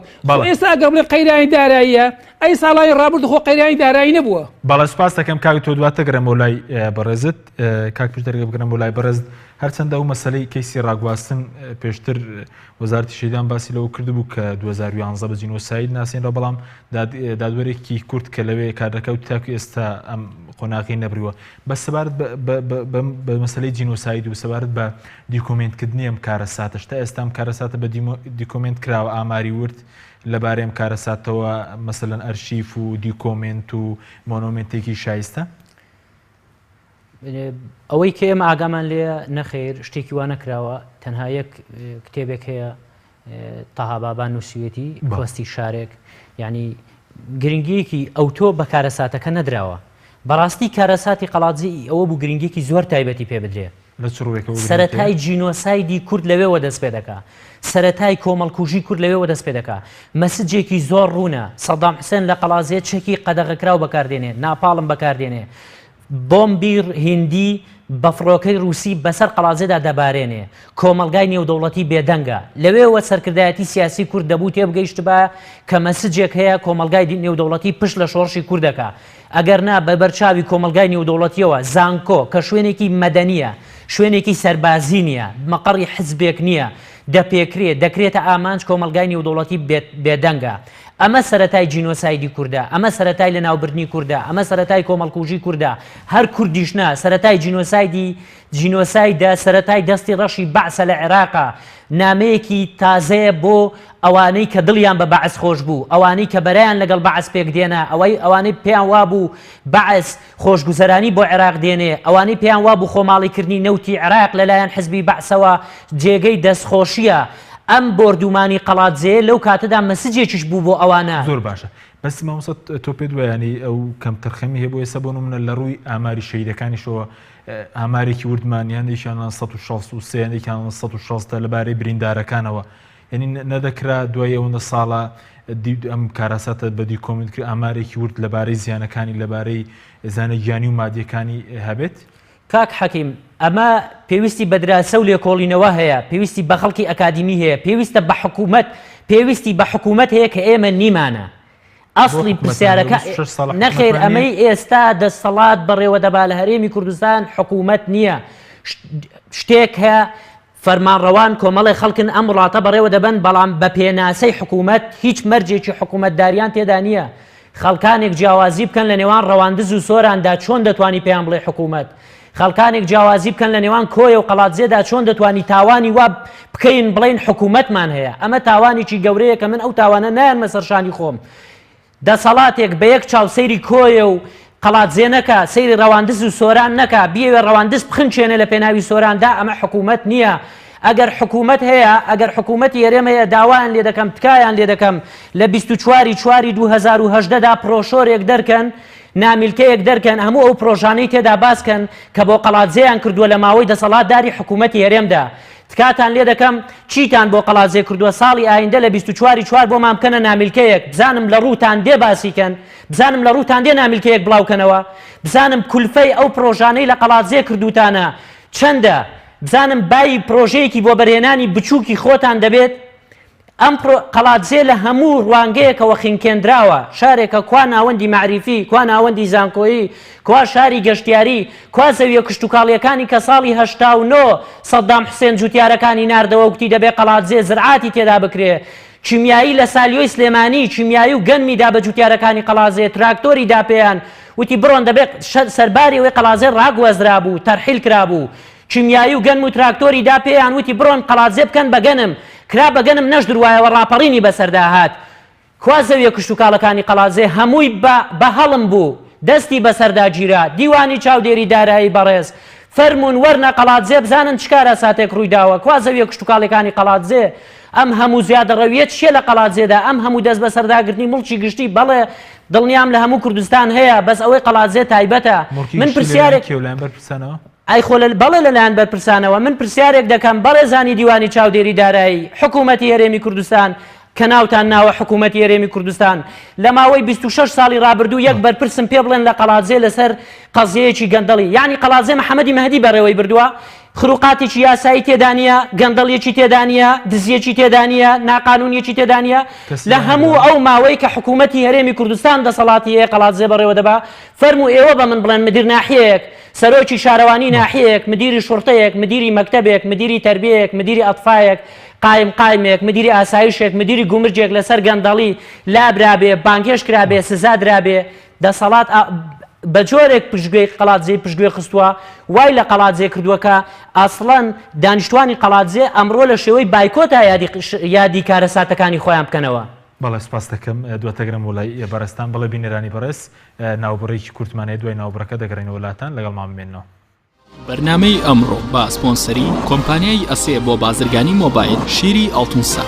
ئێستا ئەگەر بڵێ قەیرانی داراییە ئەی ساڵانی ڕابرد خۆ قەیرانی دارایی نەبووە. بەڵێ سپاس دەکەم کاک تۆ دواتە گرم بۆ لای بەڕێزت کاک پشتەرگە بگرم بۆ لای بەڕێز هەرچەندە ئەو مەسەلەی کەیسی ڕاگواستن پێشتر وەزارەتی شەیدان باسی لەوە کردبوو کە 2011 بە جینۆساید ناسێنرا بەڵام دادوەرێکی کورد کە لەوێ کار دەکەوت تاکو ئێستا ئەم قۆناغی نەبریوە بە سەبارەت بە مەسەلەی جینۆساید و سەبارەت بە دیکۆمنتکردنی ئەم کارەساتە تا ئێستا ئەم کارەساتە بە دیکۆمنت کراوە ئاماری ورد لەبارەی ئەم کارەساتەوە مەسەلەن ئەرشیف و دیکۆمنت و مۆنۆمنتێکی شایستە ئەوەی کە ئێمە ئاگامان لێ نەخێر شتێکی وانە کراوە تەنها یەک کتێبێک هەیە تەها بابان نووسویەتی کۆستی شارێک یعنی گرنگیەکی ئەوتۆ بە کارەساتەکە نەدراوە بەڕاستی کارەساتی قەڵاتجی ئەوە بوو گرنگیەکی زۆر تایبەتی پێ بدرێ سەرەتای جینۆسایدی کورد لەوێوە دەست پێ دەکا سەرەتای کۆمەڵکوژی کورد لەوێوە دەست پێ دەکا مەسجێکی زۆر ڕوونە سەدام حوسێن لە قەڵازێ چێکی قەدەغەکراو بەکاردێنێ ناپاڵم بەکاردێنێ بۆمبیر هندی بەفرۆکەی رووسی بەسەر قەڵازێدا دەبارێنێ کۆمەلگای نێودەوڵەتی بێدەنگە لەوێوە سەرکردایەتی سیاسی کورد دەبوو تێبگەیشت بە کە مەسجێک هەیە کۆمەلگای نێودەوڵەتی پشت لە شۆڕشی کوردەکە ئەگەر نا بە بەرچاوی کۆمەلگای نێودەوڵەتیەوە زانکۆ کە شوێنێکی مەدەنیە شوێنێکی سەربازی نییە مەقەڕی حزبێک نییە دەکرێتە ئامانج کۆمەلگای نێودەوڵەتی بێدەنگە ئەمە سەرەتای جینۆسایدی کووردە ئەمە سەرەتای لە ناوبردنی کووردە ئەمە سەرەتای کۆمەڵکوژی کووردە هەر کوردیشنا سەرەتای جینۆسایدە سەرەتای دەستی ڕەشی بەعسە لە عێراقا نامەیەکی تازەیە بۆ ئەوانەی کە دڵیان بە بەعس خۆش بوو ئەوانەی کە بەرایان لەگەڵ بەعس پێک دێنە ئەوانەی پێیان وابوو بەعس خۆشگوزەرانی بۆ عێراق دێنێ ئەوانەی پێیان وابوو خۆماڵیکردنی نەوتی عێراق لەلایەن حزبی بەعسەوە جێگەی دەستخۆشیە ئەم بردومانی قەڵاتجێ لەو کاتەدا مەسجێکیش بوو بۆ ئەوانە زۆر باشە بەس مامۆستا تۆ پێ دوایانی ئەو کەم تەرخەمی هەیە بۆ ئێستا بۆ نمونە لە ڕووی ئاماری شەیدەکانیشەوە ئامارێکی وردمانیان دەیشان 163 160 لەبارەی بریندارەکانەوە یعنی نەدەکرا دوای ئەوەندە ساڵە ئەم کارەساتە بە دیکۆمنت کرد ئامارێکی ورد لەبارەی زیانەکانی لەبارەی زانە گیانی و مادیەکانی هەبێت کاک حەکیم ئەمە پێویستی بە دراسە و لێکۆڵینەوە هەیە پێویستی بە خەڵکی ئەکادیمی هەیە پێویستە بە حکوومەت پێویستی بە حکوومەت هەیە کە ئێمە نیمانە ئەسڵی پرسیارەکە نەخێر ئەمەی ئێستا دەسەڵات بەڕێوەدەبا لە هەرێمی کوردستان حکوومەت نییە شتێک هەیە فەرمانڕەوان کۆمەڵی خەڵکن ئەم وڵاتە بەڕێوە دەبن بەڵام بە پێناسەی حکوومەت هیچ مەرجێکی حکوومەتداریان تێدا نییە خەڵکانێک جیاوازی بکەن لە نێوان ڕەواندز و سۆراندا چۆن دەتوانی پێیان بڵێ حکوومەت خەڵکانێک جیاوازی بکەن لە نێوان کۆیە و قەڵاتجێدا چۆن دەتوانی تاوانی وا بکەین بڵین حکوومەتمان هەیە ئەمە تاوانێکی گەورەیە کە من ئەو تاوانە نایەنمە سەرشانی خۆم دەسەڵاتێک بە یەک چاو سەیری کۆیە و قەڵاتجێ نەکە سەیری ڕەواندز و سۆران نەکە بیەوێ ڕەواندز بخنچێنە لە پێناوی سۆراندا ئەمە حکوومەت نییە ئەگەر حکوومەت هەیە ئەگەر حکوومەتی هەرێم هەیە داوایان لێ دەکەم تکایان لێ دەکەم لە 24 2018دا پرۆشۆرێک دەرکەن نامیلکەیەک دەرکەن هەموو ئەو پرۆژانەی تێدا باسکەن کە بۆ قەڵاتجێیان کردووە لە ماوەی دەسەڵاتداری حکوومەتی هەرێمدا تکاتان لێ دەکەم چیتان بۆ قەڵاتجێ کردووە ساڵی ئایندە لە 24 بۆ مام بکەنە نامیلکەیەک بزانم لە ڕووتان دێ باسیکەن بزانم لە ڕووتان دێ نامیلکەیەک بڵاوکەنەوە بزانم کولفەی ئەو پرۆژانەی لە قەڵاتجێ کردوتانە چەندە بزانم بای پرۆژەیەکی بۆ بەرهێنانی بچووکی خۆتان دەبێت ئەم قەڵاتجێ لە هەموو ڕوانگەیەکەوە خینکێنراوە شارێکە کوا ناوەندی معریفی کوا ناوەندی زانکۆیی کوا شاری گەشتیاری کوا زەویە کشتتوکاڵیەکانی کە ساڵی 89 سەدام حوسێن جوتیارەکانی ناردەوە وتی دەبێت قەڵاتجێ زرعاتی تێدا بکرێ چیمیایی لە سالیۆی سلێمانی چیمیایی و گەنمیدا بە جوتیارەکانی قەڵاتجێ تراکتۆری داپێیان وتی بڕۆن دەبێت سەرباری ئەوەی قەڵاتجێ ڕاگوەزرا بوو تەرحیل کرابوو چیمیایی و گەنم و تراکتۆری داپێیان وتی بڕۆن قەڵاتجێ بکەن بەگەنم کرا بەگەنم نەشدروایەوە ڕاپەڕینی بەسەردا هات کوا زەویە کشتتوکاڵەکانی قەڵاتجێ هەمووی بە هەڵم بوو دەستی بەسەرداگیرا دیوانی چاودێری دارایی بەڕێز فەرمونون وەرنە قەڵاتزێ بزانن چکارە ساتێک ڕوویداوە کوا زەویە کشتتوکاڵەکانی قەڵاتزێ ئەم هەموو زیادە ڕەویەت شێ لە قەڵاتزێدا ئەم هەموو دەست بەسەرداگرتنی مڵکی گشتی بەڵێ دڵنیام لە هەموو کوردستان هەیە بەس ئەوەی قەڵاتزێ تایبەتە من پرسیارێک ئەی خۆ بەڵێ لەلایەن بەرپرسانەوە من پرسیارێک دەکەم بەڕێزانی دیوانی چاودێری دارایی حکوومەتی هەرێمی کوردستان کە ناوتان ناوە حکوومەتی هەرێمی کوردستان لە ماوەی 26 ساڵی ڕابردوو یەک بەرپرسم پێ بڵێن لە قەڵاتزێ لەسەر قەزیەیەکی گەندەڵی یعنی قەڵاتزێ محەممەدی مەهدی بەڕێوەی بردووە خروقاتێکی یاسایی تێدانە گەندەڵیەکی تێدانە دزیەکی تێدانە ناقانونیەکی تێدانە لە هەموو ئەو ماوەی کە حکوومەتی هەرێمی کوردستان دەسەڵاتی هەیە قەڵاتزێ بەڕێوە دەبا فەرموو ئێوە بە من بڵێن مدیر ناحیەیەک سەرۆکی شارەوانی ناحیەیەک مدیری شورتەیەک مدیری مەکتەبێک مدیری تەربیەیەک مدیری ئەطفایەک قایمێک مدیری ئاسایشێک مدیری گومرجێک لەسەر گەندەڵی لابرابێ بانکێش کرابێ سزا درابێ دەسەڵات بە جۆرێک پشتگوێی قەڵاتزێ پشتگوێ خستووە وای لە قەڵاتزێ کردووەکە ئاسڵەن دانیشتوانی قەڵاتزێ ئەمڕۆ لە شێوەی بایکۆتا یادی کارەساتەکانی خۆیان بکەنەوە. بەڵێ سپاس دەکەم دواتەگرم وڵای بەڕێستان بڵێ بینێرانی بەڕێز ناوبڕێکی کورتمانەیە دوای ناوبڕەکە دەگەڕێنەوە وڵاتان لەگەڵ مامێنەوە. بەرنامەی ئەمڕۆ بە سپۆنسەری کۆمپانیای ئەسێ بۆ بازرگانی مۆبایل شیری ئەڵتونسا.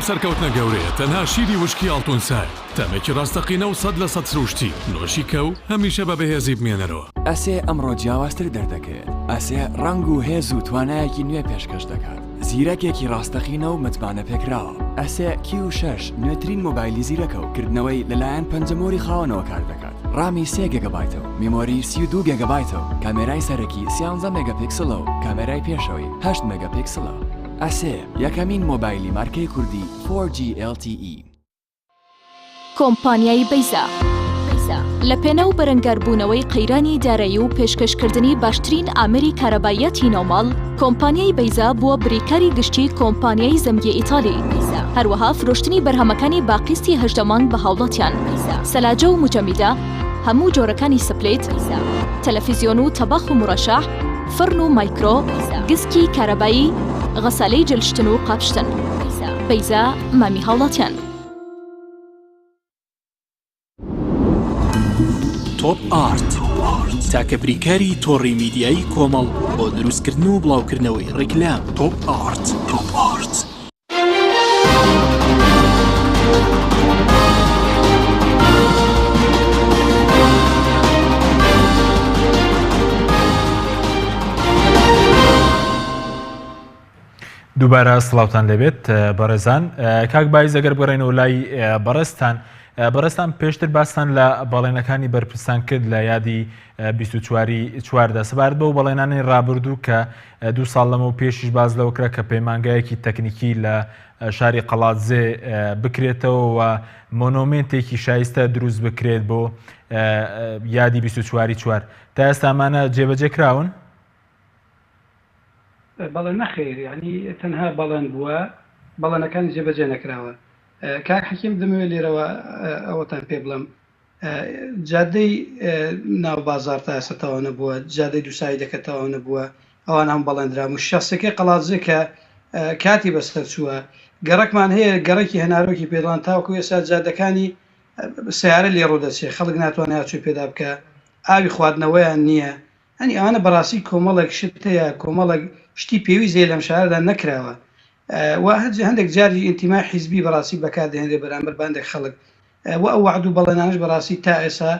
سەرکەوتنە گەورەیە تەنها شیری وشکی ئەڵتونسای تەمێکی ڕاستەقینە و 100% سروشتی نۆشی کە و هەمیشە بە بەهێزی بمێنەرەوە. ئەسێ ئەمڕۆ جیاوازتر دەردەکەوێت. ئەسێ ڕنگ و هێز و توانایەکی نوێ پێشکەش دەکات. زیرەکێکی ڕاستەقینە و متمانە پێکراوە. ئەسێ Q6 نوێترین مۆبایلی زیرەکە و کردنەوەی لەلایەن پەنجەمۆری خاوەنەوە کار دەکات. ڕامی 3 گیگابایتەوە، میمۆری 32 گیگابایتەوە، کامێرای سەرەکی 13 مێگاپیکسلە و کامێرای پێشەوەی 8 مێگاپیکسلە. ئەسێ یەکەمین مۆبایلی مارکەی کوردی 4G LTE. کۆمپانیای بەیزا لە پێنە و بەرەنگاربوونەوەی قەیرانی دارایی و پێشکەشکردنی باشترین ئامری کارەبایەتی نۆماڵ کۆمپانیای بەیزا بووە بریکاری گشتی کۆمپانیای زەمگی ئیتالی هەروەها فرۆشتنی بەرهەمەکانی باقیستی هەژدەمان بە هاوڵاتیان سەلاجە و مجەمیدە هەموو جۆرەکانی سپلیت تەلەڤیزیۆن و تەباخ و مڕەشەح فڕن و مایکرۆ گسکی کارەبایی غەسالەی جلشتن و قاپشتن بەیزا مامی هاوڵاتیان. تۆپ ئارت تاکە بریکاری تۆڕی میدیایی کۆمەڵ بۆ دروستکردن و بڵاوکردنەوەی ڕیکلام. تۆپ ئارت. دووبارە سڵاوتان لەبێت بەڕێزان کاک بایز ئەگەر بگەڕێنەوە لای بەڕێستان پێشتر باستان لە بەڵێنەکانی بەرپرسان کرد لە یادی 24 سەبارەت بەو بەڵێنانی ڕابردوو کە 2 ساڵ لەمە پێشیش باز لەوە کرا کە پەیمانگایەکی تەکنیکی لە شاری قەڵاتزێ بکرێتەوە و مۆنۆمنتێکی شایستە دروست بکرێت بۆ یادی 24 تا ئێستا ئەمانە جێبەجێ کراون؟ بەڵێ نەخێر ینی تەنها بەڵێن بووە بەڵێنەکانی جێبەجێ نەکراوە. کاک حەکیم دەمەوێت لێرەوە ئەوەتان پێ بڵم جادەی ناو بازار تا ئێستا تەواو نەبووە، جادەی دووسایدەکە تەواو نەبووە، ئەوان هەم بەڵێنرا و شەخسەکەی قەڵاتزێ کە کاتی بەستەر چووە گەڕێکمان هەیە گەڕێکی هەنارۆکی پێدڵان تاوەکو ئێستا جادەکانی سیارە لێ ڕوودەچێت خەڵک ناتوانێت چوی پێدا بکە ئاوی خواردنەوەیان نییە. ئەنی ئەوانە بەڕاستی کۆمەڵێک شتەیە کۆمەڵێک شتی پێویستێ لەم شارەدا نەکراوە و هەندێک جاری ئینتیمای حیزبی بەڕاستی بەکاردێنێت بەرامبەر باندێک خەڵک و ئەو وعد و بەڵێنانش بەڕاستی تا ئێستا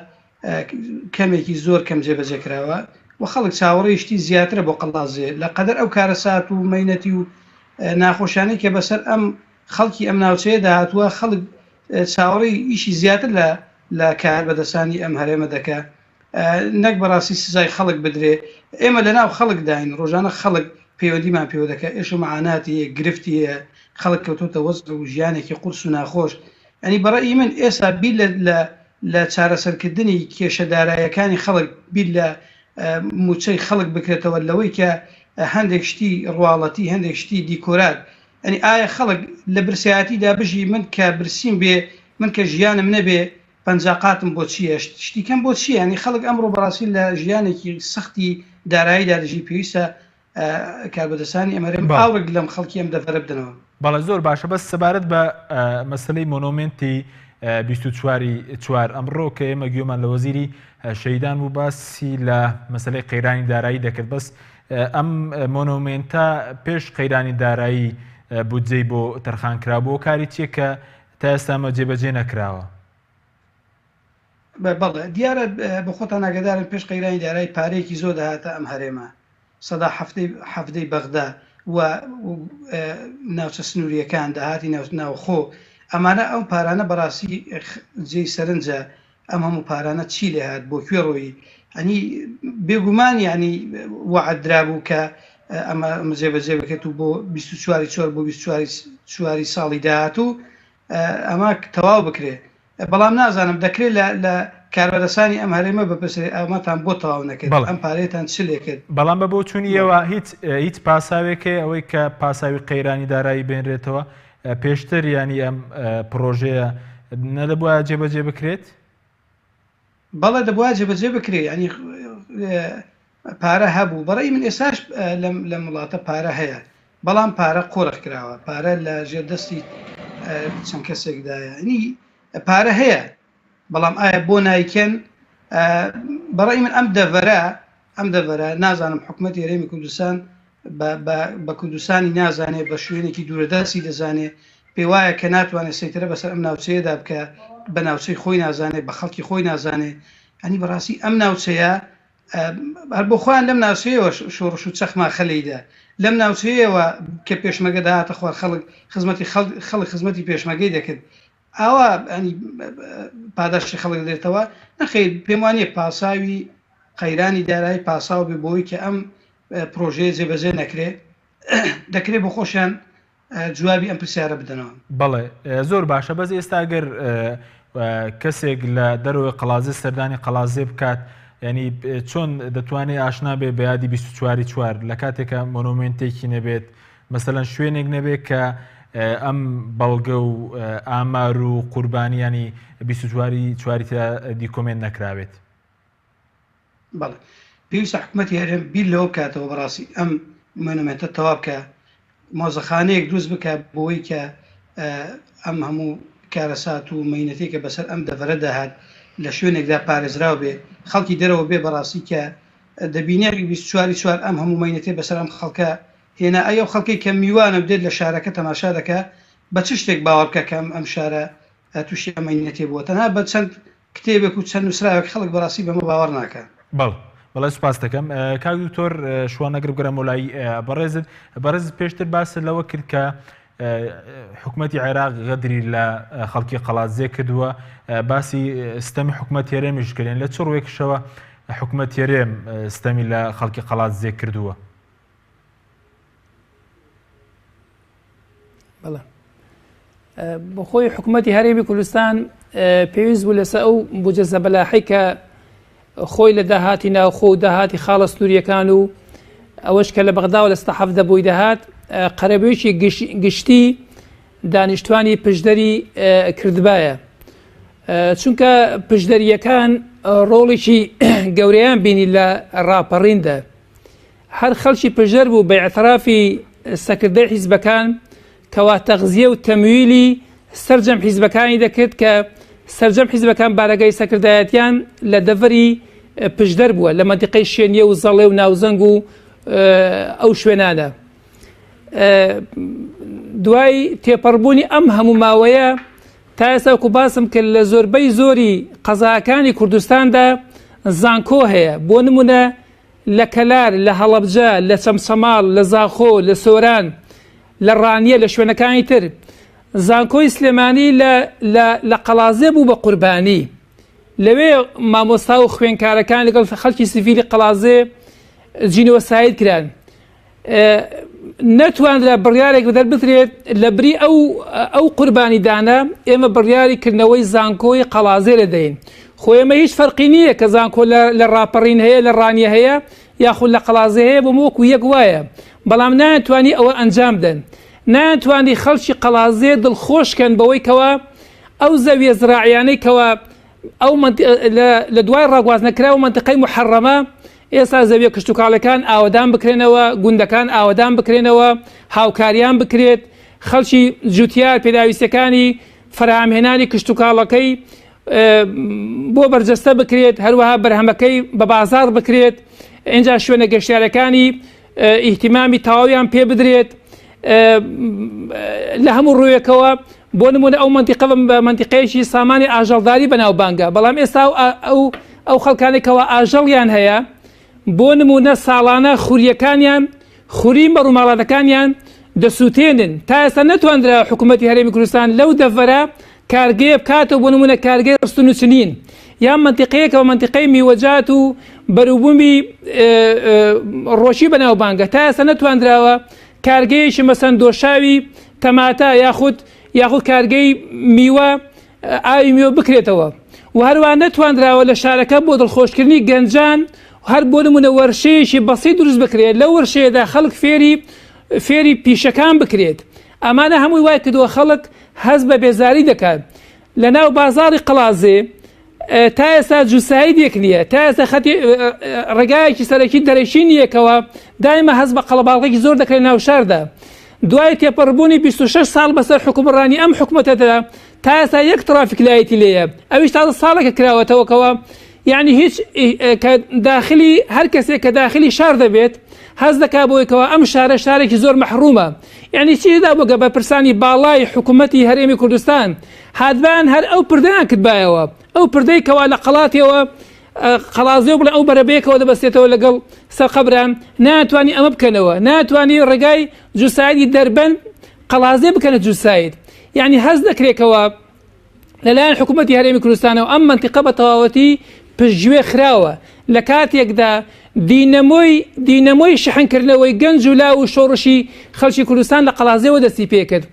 کەمێکی زۆر کەم جێبەجێ کراوە و خەڵک چاوەڕێی شتی زیاترە بۆ قەڵاتزێ لە قەدەر ئەو کارەسات و مەینەتی و ناخۆشانەی کە بەسەر ئەم خەڵکی ئەم ناوچەیە داهاتووە خەڵک چاوەڕێی ئیشی زیاتر لە کار بەدەستانی ئەم هەرێمە دەکات نەک بەڕاستی سزای خەڵک بدرێ ئێمە لەناو خەڵک داین ڕۆژانە خەڵک پەیوەندیمان پێوە دەکە ئێش و معاناتی گرفتی خەڵک کەوتۆتە وەزن و ژیانێکی قورس و ناخۆش ئەنی بەڕێی من ئێستا بیر لە چارەسەرکردنی کێشەدارایەکانی خەڵک بیر لە موچەی خەڵک بکرێتەوە لەوەی کە هەندێک شتی ڕواڵەتی هەندێک شتی دیکۆرات ئەنی ئایا خەڵک لە برسایەتیدا بژی من کە برسیم بێ من کە ژیانم نەبێ پەنجاقاتم بۆ چیە شتیکەم بۆ چیە ینی خەڵک ئەمڕۆ بەڕاستی لە ژیانێکی سەختی داراییدا دەژی پێویستە کاربەدەستانی ئەمەرێن باوەک لەم خەڵکی ئەم دەفەرە بدنەوە بەڵێ زۆر باشە بەس سەبارەت بە مەسلەی مۆنۆمنتی 24 ئەمڕۆ کە ئێمە گوێمان لە وەزیری شەیدان بوو باسی لە مەسلەی قەیرانی دارایی دەکرد بەس ئەم مۆنۆمنتە پێش قەیرانی دارایی بودجەی بۆ تەرخانکرا بۆ کاری چیە کە تا ئێستامە جێبەجێ نەکراوە بەڵێ دیارە بە خۆتان ئاگادارن پێش قەیرانی دارایی پارێکی زۆر داهاتە ئەم هەرێمە سەدا هەفتەی بەغدا و ناوچە سنووریەکان داهاتی ناوخۆ ئەمانە ئەو پارانە بەڕاستی جێی سەرنجە ئەم هەموو پارانە چی لێ هات بۆ کوێ ڕۆیی ئەنی بێگومان ینی وعدرابوو کە ئەمە جێبەجێ بکرێت و بۆ 24 بۆ 24 ساڵی داهاتوو ئەمە تەواو بکرێت بەڵام نازانم دەکرێت لە کاربەدەستانی ئەم هەرێمە بەپرسێ ئەمەتان بۆ تەواو نەکرد ئەم پارێتان چ لێکرد بەڵام بە بۆ چوونیەوە هیچ پاساوێکێ ئەوەی کە پاساوی قەیرانی دارایی بێنرێتەوە پێشتر ینی ئەم پرۆژەیە نەدەبووە جێبەجێ بکرێت بەڵێ دەبووە جێبەجێ بکرێت ینی پارە هەبوو بەڕێی من ئێساش لە وڵاتە پارە هەیە بەڵام پارە قۆرە کراوە پارە لە ژێردەستی چەند کەسێکدایە ینی پارە هەیە بەڵام ئایا بۆ نایکەن بەڕێی من ئەم دەڤەرە نازانم حکومەتی هەرێمی کوردستان بە کوردستانی نازانێت بە شوێنێکی دوورەدەستی دەزانێت پێی وایە کە ناتوانێت سەیترە بەسەر ئەم ناوچەیەدا بکە بە ناوچەی خۆی نازانێت بە خەڵکی خۆی نازانێت ئەنی بەڕاستی ئەم ناوچەیە هەر بۆ خۆیان لەم ناوچەیەوە شۆڕش و چەخما خەلەیدا لەم ناوچەیەوە کە پێشمەگە داهاتە خوار خەڵک خزمەتی پێشمەگەی دەکرد ئاوا ئەنی پاداشتی خەڵک دێتەوە نەخیر پێم وانیە پاساوی قەیرانی دارایی پاساو بێ بۆی کە ئەم پرۆژەیە جێبەجێ نەکرێت دەکرێت بۆ خۆشیان جوابی ئەم پرسیارە بدەنەوە بەڵێ زۆر باشە بەس ئێستا گەر کەسێک لە دەرەوەی قەڵازێ سەردانی قەڵازێ بکات ینی چۆن دەتوانێت ئاشنا بێ بە یادی 24 لە کاتێکە مۆنۆمنتێکی نەبێت مەسەلەن شوێنێک نەبێت کە ئەم بەڵگە و ئامار و قوربانیانی 24 دیکۆمنت نەکراوێت بەڵێ پێویستە حکومەتی هەرێم بیر لەوە بکاتەوە بەڕاستی ئەم مۆنۆمنتە تەواو بکە مۆزەخانەیەک دروست بکە بۆی کە ئەم هەموو کارەسات و مەینەتێکە بەسەر ئەم دەڤەرە داهات لە شوێنێکدا پارێزراو بێ خەڵکی دەرەوە بێ بەڕاستی کە دەبینێ 24 ئەم هەموو مەینەتێ بەسەر ئەم خەڵکە هێنا ئەو خەڵکی کە میوانە بدێت لە شارەکە تەماشا دەکە بە چ شتێک باوەڕ بکە کەم ئەم شارە تووشی ئەمەینەتێ بووە تەنها بە چەند کتێبێک و چەند نووسراوێک خەڵک بەڕاستی بەمە باوەڕ ناکە بەڵێ سوپاس دەکەم کاک دکتۆر شوانەگر بگەرە مۆلای بەڕێز پێشتر باس لەوە کرد کە حکومەتی عێراق غەدری لە خەڵکی قەڵازێ کردووە باسی ستەمی حکومەتی هەرێمیش کردێن لە چ ڕوێکشەوە حکومەتی هەرێم ستەمی لە خەڵکی قەڵازێ کردووە بەڵێ بۆ خۆی حکومەتی هەرێمی کوردستان پێویست بوو لەسەر ئەو بودجە زەبەلاحی کە خۆی لە داهاتی ناوخۆ و داهاتی خاڵە سنووریەکان و ئەوەش کە لە بەغدا و لە ستەحەف دەبووی دەهات قەرەبەیەکی گشتی دانیشتوانی پشدەری کردبایە چونکە پشدەریەکان ڕۆڵێکی گەورەیان بینی لە ڕاپەڕیندا هەر خەڵکی پشدەر بوو بە ئەترافی سەکردەی حیزبەکان کەوا تەغزیە و تەمویلی سەرجەم حیزبەکانی دەکرد کە سەرجەم حیزبەکان بارەگای سەکردایەتیان لە دەڤەری پشدەر بووە لە مەنتیقەی شوێنیە و زەڵێ و ناوزەنگ و ئەو شوێنانە دوای تێپەڕبوونی ئەم هەموو ماوەیە تا ئێستا وەکو باسم کرد لە زۆربەی زۆری قەزاکانی کوردستاندا زانکۆ هەیە بۆ نمونە لە کەلار لە هەڵەبجە لە چەمچەماڵ لە زاخۆ لە سۆران لە ڕانیە لە شوێنەکانی تر زانکۆی سلێمانی لە قەڵازێ بوو بە قوربانی لەوێ مامۆستا و خوێنکارەکان لەگەڵ خەڵکی سیڤیلی قەڵازێ جینەوە ساید کران نەتوانرا بڕیارێک دەربترێت لە بری ئەو قوربانی دانە ئێمە بڕیاری کردنەوەی زانکۆی قەڵازێ لە دەین خۆ ئێمە هیچ فەرقی نییە کە زانکۆ لە ڕاپەڕین هەیە لە ڕانیە هەیە یاخود لە قەڵازێ هەیە بۆ وەکو یەک وایە بەڵام ناتوانی ئەوە ئەنجام بدەن ناتوانی خەڵکی قەڵازێ دڵخۆشکەن بەوەی کەوە ئەو زەویە زراعیانەی کەوە ئەو لە دوای ڕاگوازنەکراوە منتقەی محەڕەمە ئێستا زەویە کشتتوکاڵەکان ئاوەدان بکرێنەوە گوندەکان ئاوەدان بکرێنەوە هاوکاریان بکرێت خەڵکی جوتیار پێداویستەکانی فراهەمهێنانی کشتتوکاڵەکەی بۆ بەرجەستە بکرێت هەروەها بەرهەمەکەی بە بازار بکرێت اینجا شوێنە گەشتیارەکانی ئیهتیمامی تەواویان پێ بدرێت لە هەموو ڕوویەکەوە بۆ نمونە ئەو منتیقەیەکی سامانی ئاژەڵداری بەناوبانگە بەڵام ئێستا ئەو خەڵکانێکەوە ئاژەڵیان هەیە بۆ نمونە ساڵانە خوریەکانیان خوری مەڕووماڵاتەکانیان دەسووتێنن تا ئێستا نەتواندرا حکوومەتی هەرێمی کوردستان لەو دەڤەرە کارگەیە بکاتەوە بۆ نمونە کارگەی ڕستن و چنین یان منتیقەیەکەوە منتیقەی میوەجات و بەروبوومی ڕۆژی بەناوبانگە تا ئێستا نەتواندراوە کارگەیەکی مەسەن دۆشاوی تەماتە یاخود کارگەی میوە ئاوی میوە بکرێتەوە و هەروە نەتواندراوە لە شارەکە بۆ دڵخۆشکردنی گەنجان هەر بۆ نمونە وەرشەیەکی بەسیط دروست بکرێت لە وەرشەیەدا خەڵک فێری پیشەکان بکرێت ئەمانە هەمووی وای کردووە خەڵک هەست بە بێزاری دەکات لە ناو بازاری قەڵازێ تا ئێستا جوسایدێک نییە تا ئێستا ڕێگایەکی سەرەکی دەرەشی نییەکەوە دایمە هەست بە قەڵەباڵغێکی زۆر دەکرێت ناو شاردا دوای تێپەڕبوونی 26 ساڵ بەسەر حکومڕانی ئەم حکومەتەدا تا ئێستا یەک ترافیک لایەتی لێیە ئەویش تازە ساڵێکە کراوەتەوەکەوە یعنی هیچ داخلی هەر کەسێک کە داخلی شار دەبێت هەز دەکا بۆیکەوە ئەم شارە شارێکی زۆر مەحرومە یعنی چیدا بۆگە بە پرسانی باڵای حکوومەتی هەرێمی کوردستان هاتبان هەر ئەو پردەیان کردبایەوە ئەو پردەی کەوا لە قەڵاتیەوە قەڵازێ بڵێ ئەو بەرەبەیەکەوە دەبەستێتەوە لەگەڵ سەرقەبران ناتوانانی ئەمە بکەنەوە ناتوانانی ڕێگای جوسایدی دەربەن قەڵازێ بکەنە جوساید یعنی هەز دەکرێتەوە لەلایەن حکوومەتی هەرێمی کوردستانەوە ئەم منتیقە بە تەواوەتی پشتگوێ خراوە لە کاتێکدا دینەمۆی شەحنکردنەوەی گەنج و لا و شۆڕشی خەڵکی کوردستان لە قەڵازێەوە دەستی پێکرد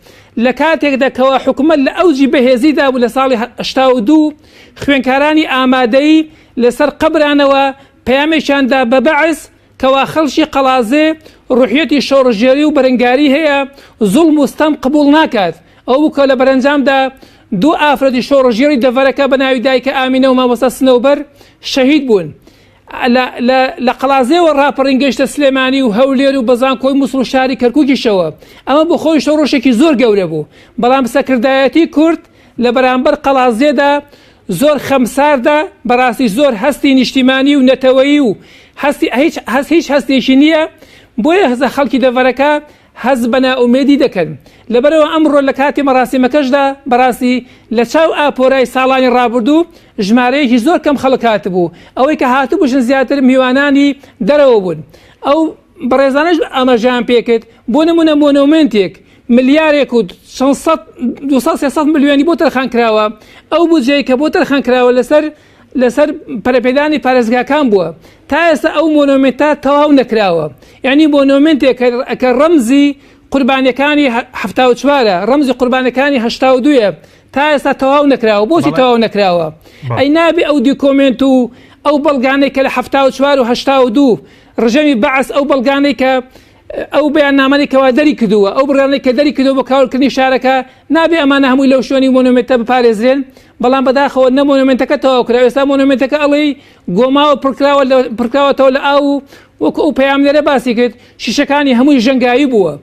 لە کاتێکدا کەوا حکوومەت لە ئەوجی بەهێزیدا بوو لە ساڵی 82 خوێنکارانی ئامادەی لەسەر قەبرانەوە پەیامێکیاندا بە بەعس کەوا خەڵکی قەڵازێ ڕوحیەتی شۆڕژێری و بەرەنگاری هەیە زوڵم و ستەم قبول ناکات ئەو بکە لە بەرەنجامدا دوو ئافرەتی شۆڕژێری دەڤەرەکە بە ناوی دایکە ئامینە و مامۆستا سنەوبەر شەهید بوون لە قەڵازێەوە ڕاپەڕینگەشتە سلێمانی و هەولێر و بەزانکۆی مووسڵ و شاری کەرکووکیشەوە ئەمە بۆ خۆی شۆڕۆشێکی زۆر گەورە بوو بەڵام سەکردایەتی کورد لە بەرامبەر قەڵازێدا زۆر خەمساردا بەڕاستی زۆر هەستی نیشتیمانی و نەتەوەیی و هیچ هەستێکی نییە بۆیە هەزە خەڵکی دەڤەرەکە هەز بە نائومێدی دەکەن لەبەرەوە ئەمڕۆ لە کاتی مەراسیمەکەشدا بەڕاستی لە چاو ئاپۆرای ساڵانی ڕابردوو ژمارەیەکی زۆر کەم خەڵک هاتبوو ئەوەی کە هاتبووشن زیاتر میوانانی دەرەوە بوون ئەو بەڕێزانش ئەمەژیان پێکرد بۆ نمونە مۆنۆمنتێک ملیارێک و 200 ملیۆنی بۆ تەرخان کراوە ئەو بودجەیە کە بۆ تەرخان کراوە لەسەر پەرەپێدانی پارێزگاکان بووە تا ئێستا ئەو مۆنۆمنتە تەواو نەکراوە یعنی مۆنۆمنتێک کە ڕەمزی قوربانیەکانی 74 ڕەمزی قوربانەکانی 82 تا ئێستا تەواو نەکراوە بۆچی تەواو نەکراوە ئەی نابێ ئەو دیکۆمنت و ئەو بەڵگانەی کە لە 74 و 82 ڕژەمی بەعس ئەو بەڵگانەی کە ئەو بەیاننامەی دەری کردووە ئەو بڕانەی کە دەری کردو بە کاولکردنی شارەکە نابێ ئەمانە هەمووی لەو شوێنی مۆنۆمنتە بپارێزرێن بەڵام بەداخەوە نە مۆنۆمنتەکە تەواو کرا ئێستا مۆنۆمنتەکە ئەڵێ گۆماوە پڕکراوەتەوە لە ئاو وەکو ئەو پەیامنەرە باسی کرد شیشەکانی هەمووی ژەنگایی بووە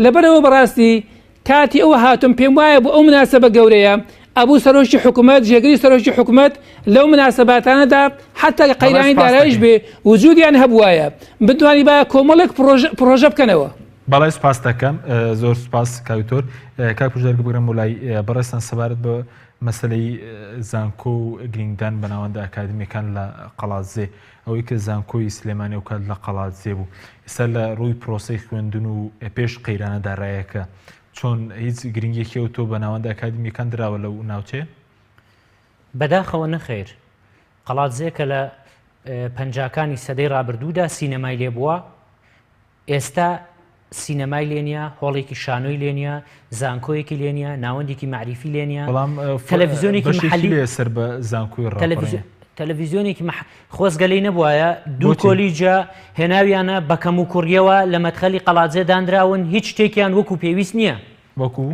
لەبەرەوە بەڕاستی کاتی ئەوە هاتم پێم وایە بۆ ئەو مناسبە گەورەیە ئەبوو سەرۆکی حکوومەت جێگری سەرۆکی حکوومەت لەو مناسباتانەدا حتا قەیرانی دارایش بێ وجودیان هەبوایە بتوانی با کۆمەڵێک پرۆژە بکەنەوە بەڵای سپاس دەکەم زۆر سپاس کاوتۆر کاک پژدەرگە بگرم وڵای بەڕێستان سەبارەت بە مەسلەی زانکۆ و گرنگدان بەناوەندە ئەکادمیەکان لە قەڵازێ ئەوەی کە زانکۆی سلێمانی و کات لە قەڵازێ بوو ئێستا لە ڕووی پرۆسەی خوێندن و پێش قەیرانە داڕایەکە چۆن هیچ گرنگێکی ئەو تۆ بەناوەندە ئەکادمیەکان دراوە لەو ناوچێ بەداخەوە نەخێر قەڵاتزێ کە لە پەنجاکانی سەدەی ڕابردوودا سینەمای لێ بووە ئێستا سینەمای لێنە هۆڵێکی شانۆی لێنە زانکۆیەکی لێنە ناوەندێکی معریفی لێنە تەلەڤیزیۆنێکی محەلی سەر بە زانکۆی تەلەڤیزیۆنێکی خۆزگەلەی نەبووایە دوو کۆلیجە هێناویانە بە کەم و کوڕیەوە لە مەدخەلی قەڵاتزێ دانراون هیچ شتێکیان وەکو پێویست نییە وەکو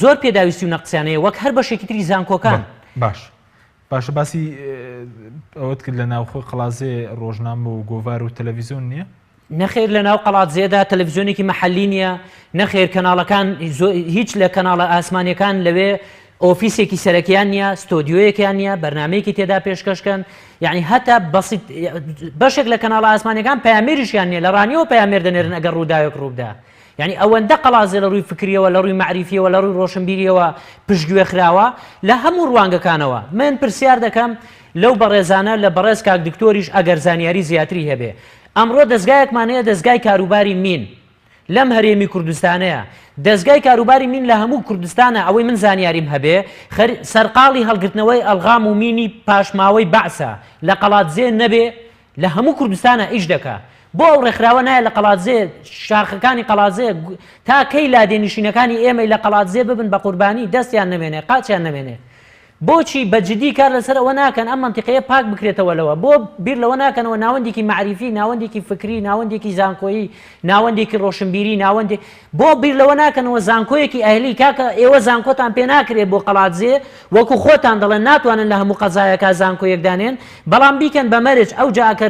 زۆر پێداویستی و نەقسیانەیە وەک هەر بەشێکی تری زانکۆکان باشە باسی ئەوەت کرد لە ناوخۆی قەڵاتزێ ڕۆژنامە و گۆڤار و تەلەڤیزیۆن نییە نەخێر لە ناو قەڵاتزێدا تەلەڤیزیۆنێکی مەحەلی نییە نەخێر کەناڵەکان هیچ لە کەناڵە ئاسمانیەکان لەوێ ئۆفیسێکی سەرەکیان نییە ستۆدیۆیەکیان نییە بەرنمەیەکی تێدا پێشکەشکەن یعنی هەتا بەشێک لە کەناڵە ئاسمانیەکان پەیامێریشیان نییە لە ڕانیەوە پەیامێر دەنێرن ئەگەر ڕووداوێک ڕووبدا یعنی ئەوەندە قەڵاتزێ لە ڕووی فکریەوە لە ڕووی معریفیەوە لە ڕووی ڕۆشنبیریەوە پشتگوێ خراوە لە هەموو ڕوانگەکانەوە من پرسیار دەکەم لەو بەڕێزانە لە بەڕێز کاک دکتۆریش ئەگەر زانیاری زیاتری هەبێ ئەمڕۆ دەستگایەکمانەیە دەستگای کاروباری مین لەم هەرێمی کوردستانەیە دەستگای کاروباری مین لە هەموو کوردستانە ئەوەی من زانیاریم هەبێ سەرقاڵی هەڵگرتنەوەی ئەلغام و مینی پاشماوەی بەعسە لە قەڵاتزێ نەبێ لە هەموو کوردستانە ئیش دەکا بۆ ئەو ڕێکخراوە نایە لە قەڵاتزێ شاخەکانی قەڵاتزێ تا کەی لادێنشینەکانی ئێمەی لە قەڵاتزێ ببن بە قوربانی دەستیان نەمێنێ قاچیان نەمێنێ بۆچی بەجددی کار لەسەر ئەوە ناکەن ئەم منتیقەیە پاک بکرێتەوە لەوە بۆ بیر لەوە ناکەنەوە ناوەندێکی معریفی ناوەندێکی فکری ناوەندێکی زانکۆیی ناوەندێکی ڕۆشنبیری ناوەندێک بۆ بیر لەوە ناکەنەوە زانکۆیەکی ئەهلی کاکە ئێوە زانکۆتان پێ ناکرێت بۆ قەڵاتزێ وەکو خۆتان دەڵێن ناتوانن لە هەموو قەزایەکە زانکۆیەک دانێن بەڵام بیکەن بە مەرج ئەو جاکە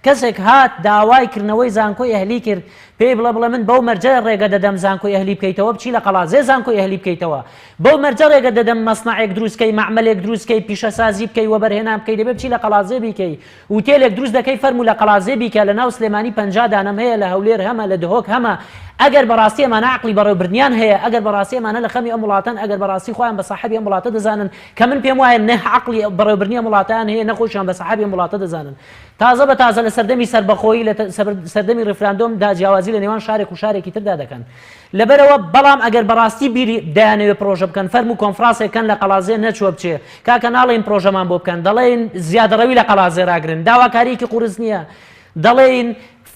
کەسێک هات داوای کردنەوەی زانکۆی ئەهلی کرد پێی بڵێ من بەو مەرجە ڕێگە دەدەم زانکۆی ئەهلی بکەیتەوە بچی لە قەڵاتزێ زانکۆی ئەهلی بکەیتەوە بەو مەرجە ڕێگە دەدەم مەسنەعێک دروستکەی معمەلێک دروستکەی پیشەسازی بکەی وەبەرهێنان بکەی دەبێ بچی لە قەڵاتزێ بیکەی وتێلێک دروست دەکەی فەرموو لە قەڵاتزێ بیکە لە ناو سلێمانی 50 دانەم هەیە لە هەولێر هەمە لە دهۆک هەمە ئەگەر بەڕاستی ئەمانە عەقڵی بەڕێوەبردنیان هەیە ئەگەر بەڕاستی ئەمانە لە خەمی ئەم وڵاتەن ئەگەر بەڕاستی خۆیان بە ساحەبی ئەم وڵاتە دەزانن کە من پێم وایە نە عەقڵی بەڕێوەبردنی ئەم وڵاتەیان هەیە نەخۆشیان بە ساحەبی ئەم وڵاتە دەزانن تازە بە تازە لە سەردەمی سەربەخۆیی لە سەردەمی ڕێفراندۆم داجیاوازی لە نێوان شارێک و شارێکی تردا دەکەن لەبەرەوە بەڵام ئەگەر بەڕاستی بیری دایانەوێ پرۆژە بکەن فەرموو کۆنفرانسێکەن لە قەڵاتزێ نەچوە بچێ کاکە ناڵێن پرۆژەمان بۆ بکەن دەڵێن زیادەڕەوی لە قەڵاتزێ ڕاگرن داواکاریەکی قورس نییە دەڵێن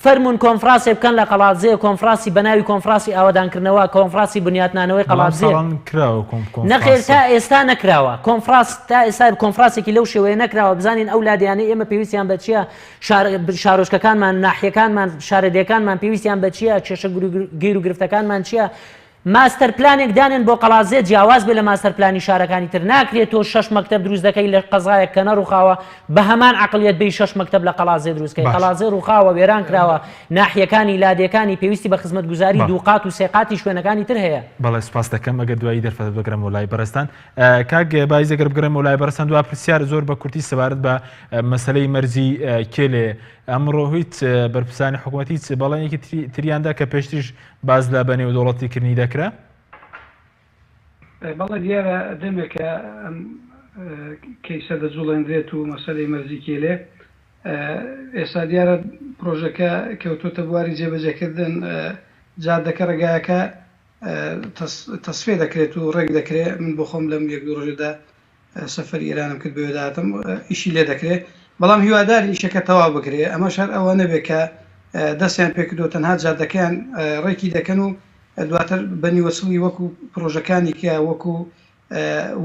فەرمون کۆنفرانسێ بکەن لە قەڵاتزێ کۆنفرانسی بەناوی کۆنفرانسی ئاوادانکردنەوە کۆنفرانسی بنیاتنانەوەی قەڵاتزێ نەخێر تا ئێستا نەکراوە کۆنفرانس تا ئێستا کۆنفرانسێکی لەو شێوەیە نەکراوە بزانین ئەو لادیانەی ئێمە پێویستیان بە چییە شارۆچکەکانمان ناحیەکانمان شارەدەکانمان پێویستیان بە چییە کێشە گیر و گرفتەکانمان چییە ماستەر پلانێک دانێن بۆ قەڵاتزێ جیاواز بێ لە ماستەر پلانی شارەکانی تر ناکرێت تۆ 6 مەکتەب دروست دەکەی لە قەزایەک کە نەڕووخاوە بە هەمان عەقڵیەت بێ 6 مەکتەب لە قەڵاتزێ دروستکەی قەڵاتزێ ڕووخاوە وێران کراوە ناحیەکانی لادیەکانی پێویستی بە خزمەتگوزاری دووقات و سێقاتی شوێنەکانی تر هەیە بەڵێ سپاس دەکەم ئەگەر دوایی دەرفەت بگرم وڵای بەرزستان کاک بایز ئەگەر بگرم وڵای بەرزستان دوا پرسیار زۆر بە کورتی سەبارەت بە مەسەلەی مەرزی کێلێ ئەمڕۆ هیچ بەرپرسانی حکوومەتی بەڵێنێکی تریاندا کە پێشتریش باز لە بەنێودەوڵەتیکردنی دەکرا بەڵێ دیارە دەمێکە ئەم کەیسە دەجوڵێنرێت و مەسەلەی مەرزی کێلێ ئێستا دیارە پرۆژەکە کەوتۆتە بواری جێبەجێکردن جادەکە ڕێگایەکە تەسفێ دەکرێت و ڕێک دەکرێت من بۆ خۆم لەم یەک دوو ڕۆژێدا سەفەری ئێرانم کرد بەوێداتم ئیشی لێ دەکرێت بەڵام هیواداری ئیشەکە تەواو بکرێت ئەمە شەر ئەوە نەبێت کە دەستیان پێکردو تەنها جادەکەیان ڕێکی دەکەن و دواتر بەنی وەسڵی وەکو پرۆژەکانی کە وەکو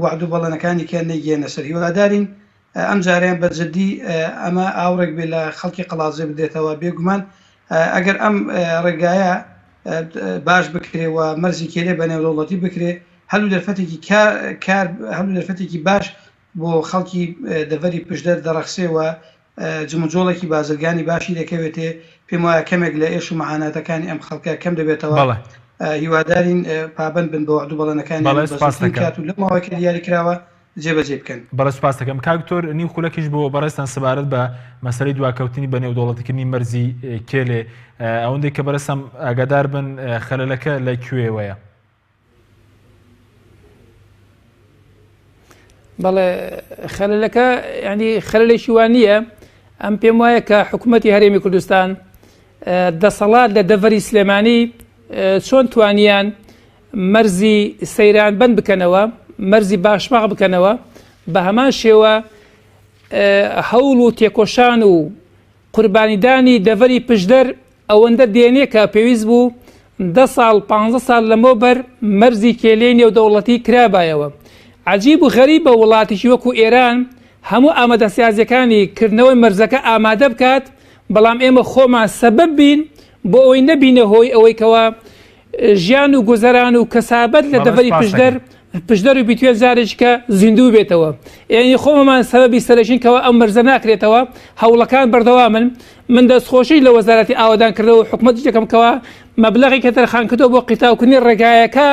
وعد و بەڵێنەکانی کە نەیگەێنە سەر هیوادارین ئەم جاریان بەجددی ئەمە ئاورێک بێ لە خەڵکی قەڵاتزێ بدێتەوە بێگومان ئەگەر ئەم ڕێگایە باش بکرێەوە مەرزی کێلێ بە نێودەوڵەتی بکرێ هەلو دەرفەتێکی باش بۆ خەڵکی دەڤەری پشدەر دەڕەخسێەوە جمجۆڵێکی بازرگانی باشی دەکەوێتێ پێم وایە کەمێک لە ئێش و مەعاناتەکانی ئەم خەڵکە کەم دەبێتەوە هیوادارین پابند بن بە وعد و بەڵێنەکانی کات و لە ماوەیەکە دیاری کراوە جێبەجێ بکەن بەڵێ سپاس دەکەم کاکتۆر نی خولەکیش بۆ بەڕێستان سەبارەت بە مەسەلەی دواکەوتنی بە نێودەوڵەتیکردنی مەرزی کێلێ ئەوەندێک کە بەرەسەم ئاگادار بن خەلەلەکە لە کوێوەیە بەڵێ خەلەلەکە ینی خەلەلێکی وان نییە ئەم پێم وایە کە حکوومەتی هەرێمی کوردستان دەسەڵات لە دەڤەری سلێمانی چۆن توانیان مەرزی سەیران بند بکەنەوە مەرزی باشماغ بکەنەوە بە هەمان شێوە هەوڵ و تێکۆشان و قوربانیدانی دەڤەری پشدەر ئەوەندە دێنێ کە پێویست بوو 10 ساڵ 15 ساڵ لەمەوە بەر مەرزی کێلەی نێودەوڵەتی کرابایەوە. عجیب و غەریب بە وڵاتیشی وەکو ئێران هەموو ئامادەسازیەکانی کردنەوەی مەرزەکە ئامادە بکات، بەڵام ئێمە خۆمان سەبەب بین بۆ ئەوەی نەبینە هۆی ئەوەی کەوە ژیان و گوزەران و کەسابەت لە دەڤەری پشدەر و بیتوێت زارێککە زیندوو بێتەوە. یعنی خۆمەمان سەبەبی سەرەشینکەوە ئەم مەرزە ناکرێتەوە، هەوڵەکان بەردەوامن. من دەستخۆشی لە وەزارەتی ئاوادانکردەوە حکوومەتی دەکەمکەوە مەبلەغی کە تەرخانکردەوە بۆ قیتاوکردنی ڕێگایەکە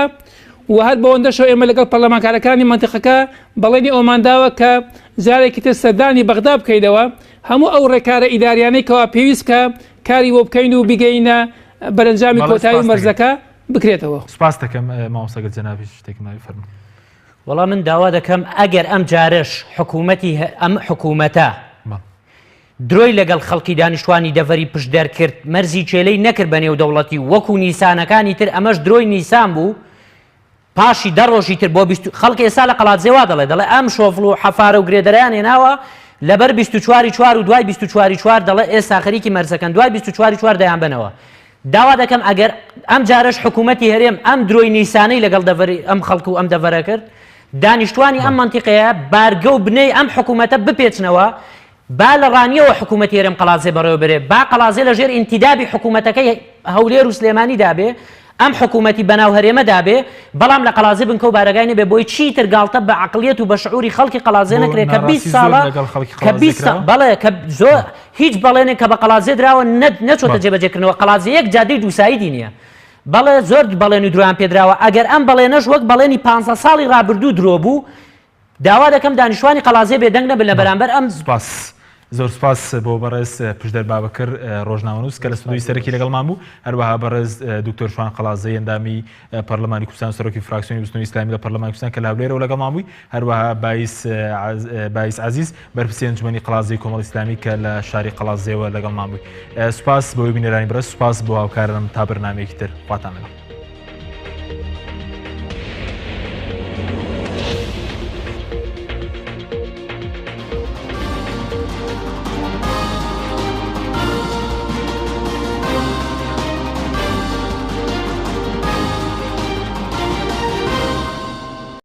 و هەر بەوەندەشەوە ئێمە لەگەڵ پەرلەمانکارەکانی مەنتیقەکە بەڵێنی ئەومانداوە کە جارێکی تر سەردانی بەغدا بکەیتەوە، هەموو ئەو ڕێکارە ئیداریانەی کەوا پێویست کە کاری بۆ بکەین و بگەینە بەرەنجامی کۆتایی مەرزەکە بکرێتەوە. سپاس دەکەم مامۆستاگەر جەنابی شتێکی ماوی فەرموو. وەڵام من داوا دەکەم ئەگەر ئەم جارش حکوومەتی ئەم حکوومەتە درۆی لەگەڵ خەڵکی دانیشتوانی دەڤەری پشدەر کرد، مەرزی چێلەی نەکرد بە نێودەوڵەتی وەکو نیسانەکانی تر، ئەمەش درۆی نیسان بوو، پاشی 10 ڕۆژی تر بۆ خەڵکی ئێستا لە قەڵاتجێوا دەڵێ ئەم شۆفڵ و حەفارە و گرێدەرەیان هێناوە لەبەر 24/4 و دوای 24/4 دەڵێ ئێستا خەریکی مەرزەکەن، دوای 24/4 دەیان بنەوە. داوا دەکەم ئەگەر ئەم جارش حکوومەتی هەرێم ئەم درۆی نیسانەی لەگەڵ ئەم خەڵک و ئەم دەڤەرە کرد، دانیشتوانی ئەم منتیقەیە بارگە و بنەی ئەم حکوومەتە بپێچنەوە، با لە ڕانیەوە حکوومەتی هەرێم قەڵازێ بەڕێوە برێ، با قەڵازێ لە ژێر ئینتیدابی حکوومەتەکەی هەولێر و سلێمانی دابێ، ئەم حکوومەتی بەناو هەرێمە دابێ، بەڵام لە قەڵازێ بنکە و بارەگای نەبێ بۆی چیتر گاڵتە بە عەقڵیەت و بە شعوری خەڵکی قەڵازێ نەکرێت کە 20 ساڵە بەڵێ کە زۆر هیچ بەڵێنێک کە بە قەڵازێ دراوە نەچۆتە جێبەجێکردنەوە. قەڵازێ یەک جادەی دووسایدی نییە، بەڵێ زۆر بەڵێن و درۆیان پێدراوە. ئەگەر ئەم بەڵێنەش وەک بەڵێنی 500 ساڵی ڕابردوو درۆ بوو، داوا دەکەم دانیشتوانی قەڵازێ بێدەنگ نەبن لە بەرامبەر ئەم. زۆر سپاس بۆ بەڕێز پشدەر بابەکر ڕۆژنامەنووس کە لە ستودیۆی سەرەکی لەگەڵمان بوو، هەروەها بەڕێز دکتۆر شوان قەڵازەی ئەندامی پەرلەمانی کوردستان سەرۆکی فراکسیۆنی بستنەوەی ئیسلامی لە پەرلەمانی کوردستان کە لاولێرەوە لەگەڵمان بووی، هەروەها باعیس عەزیز بەرپرسی ئەنجومەنی قەڵازەی کۆمەڵی ئیسلامی کە لە شاری قەڵازێەوە لەگەڵمان بووی. سپاس بۆ بینەرانی بەڕێز، سپاس بۆ هاوکارم تا بەرنامەیەکی تر خواتان لەگەڵ.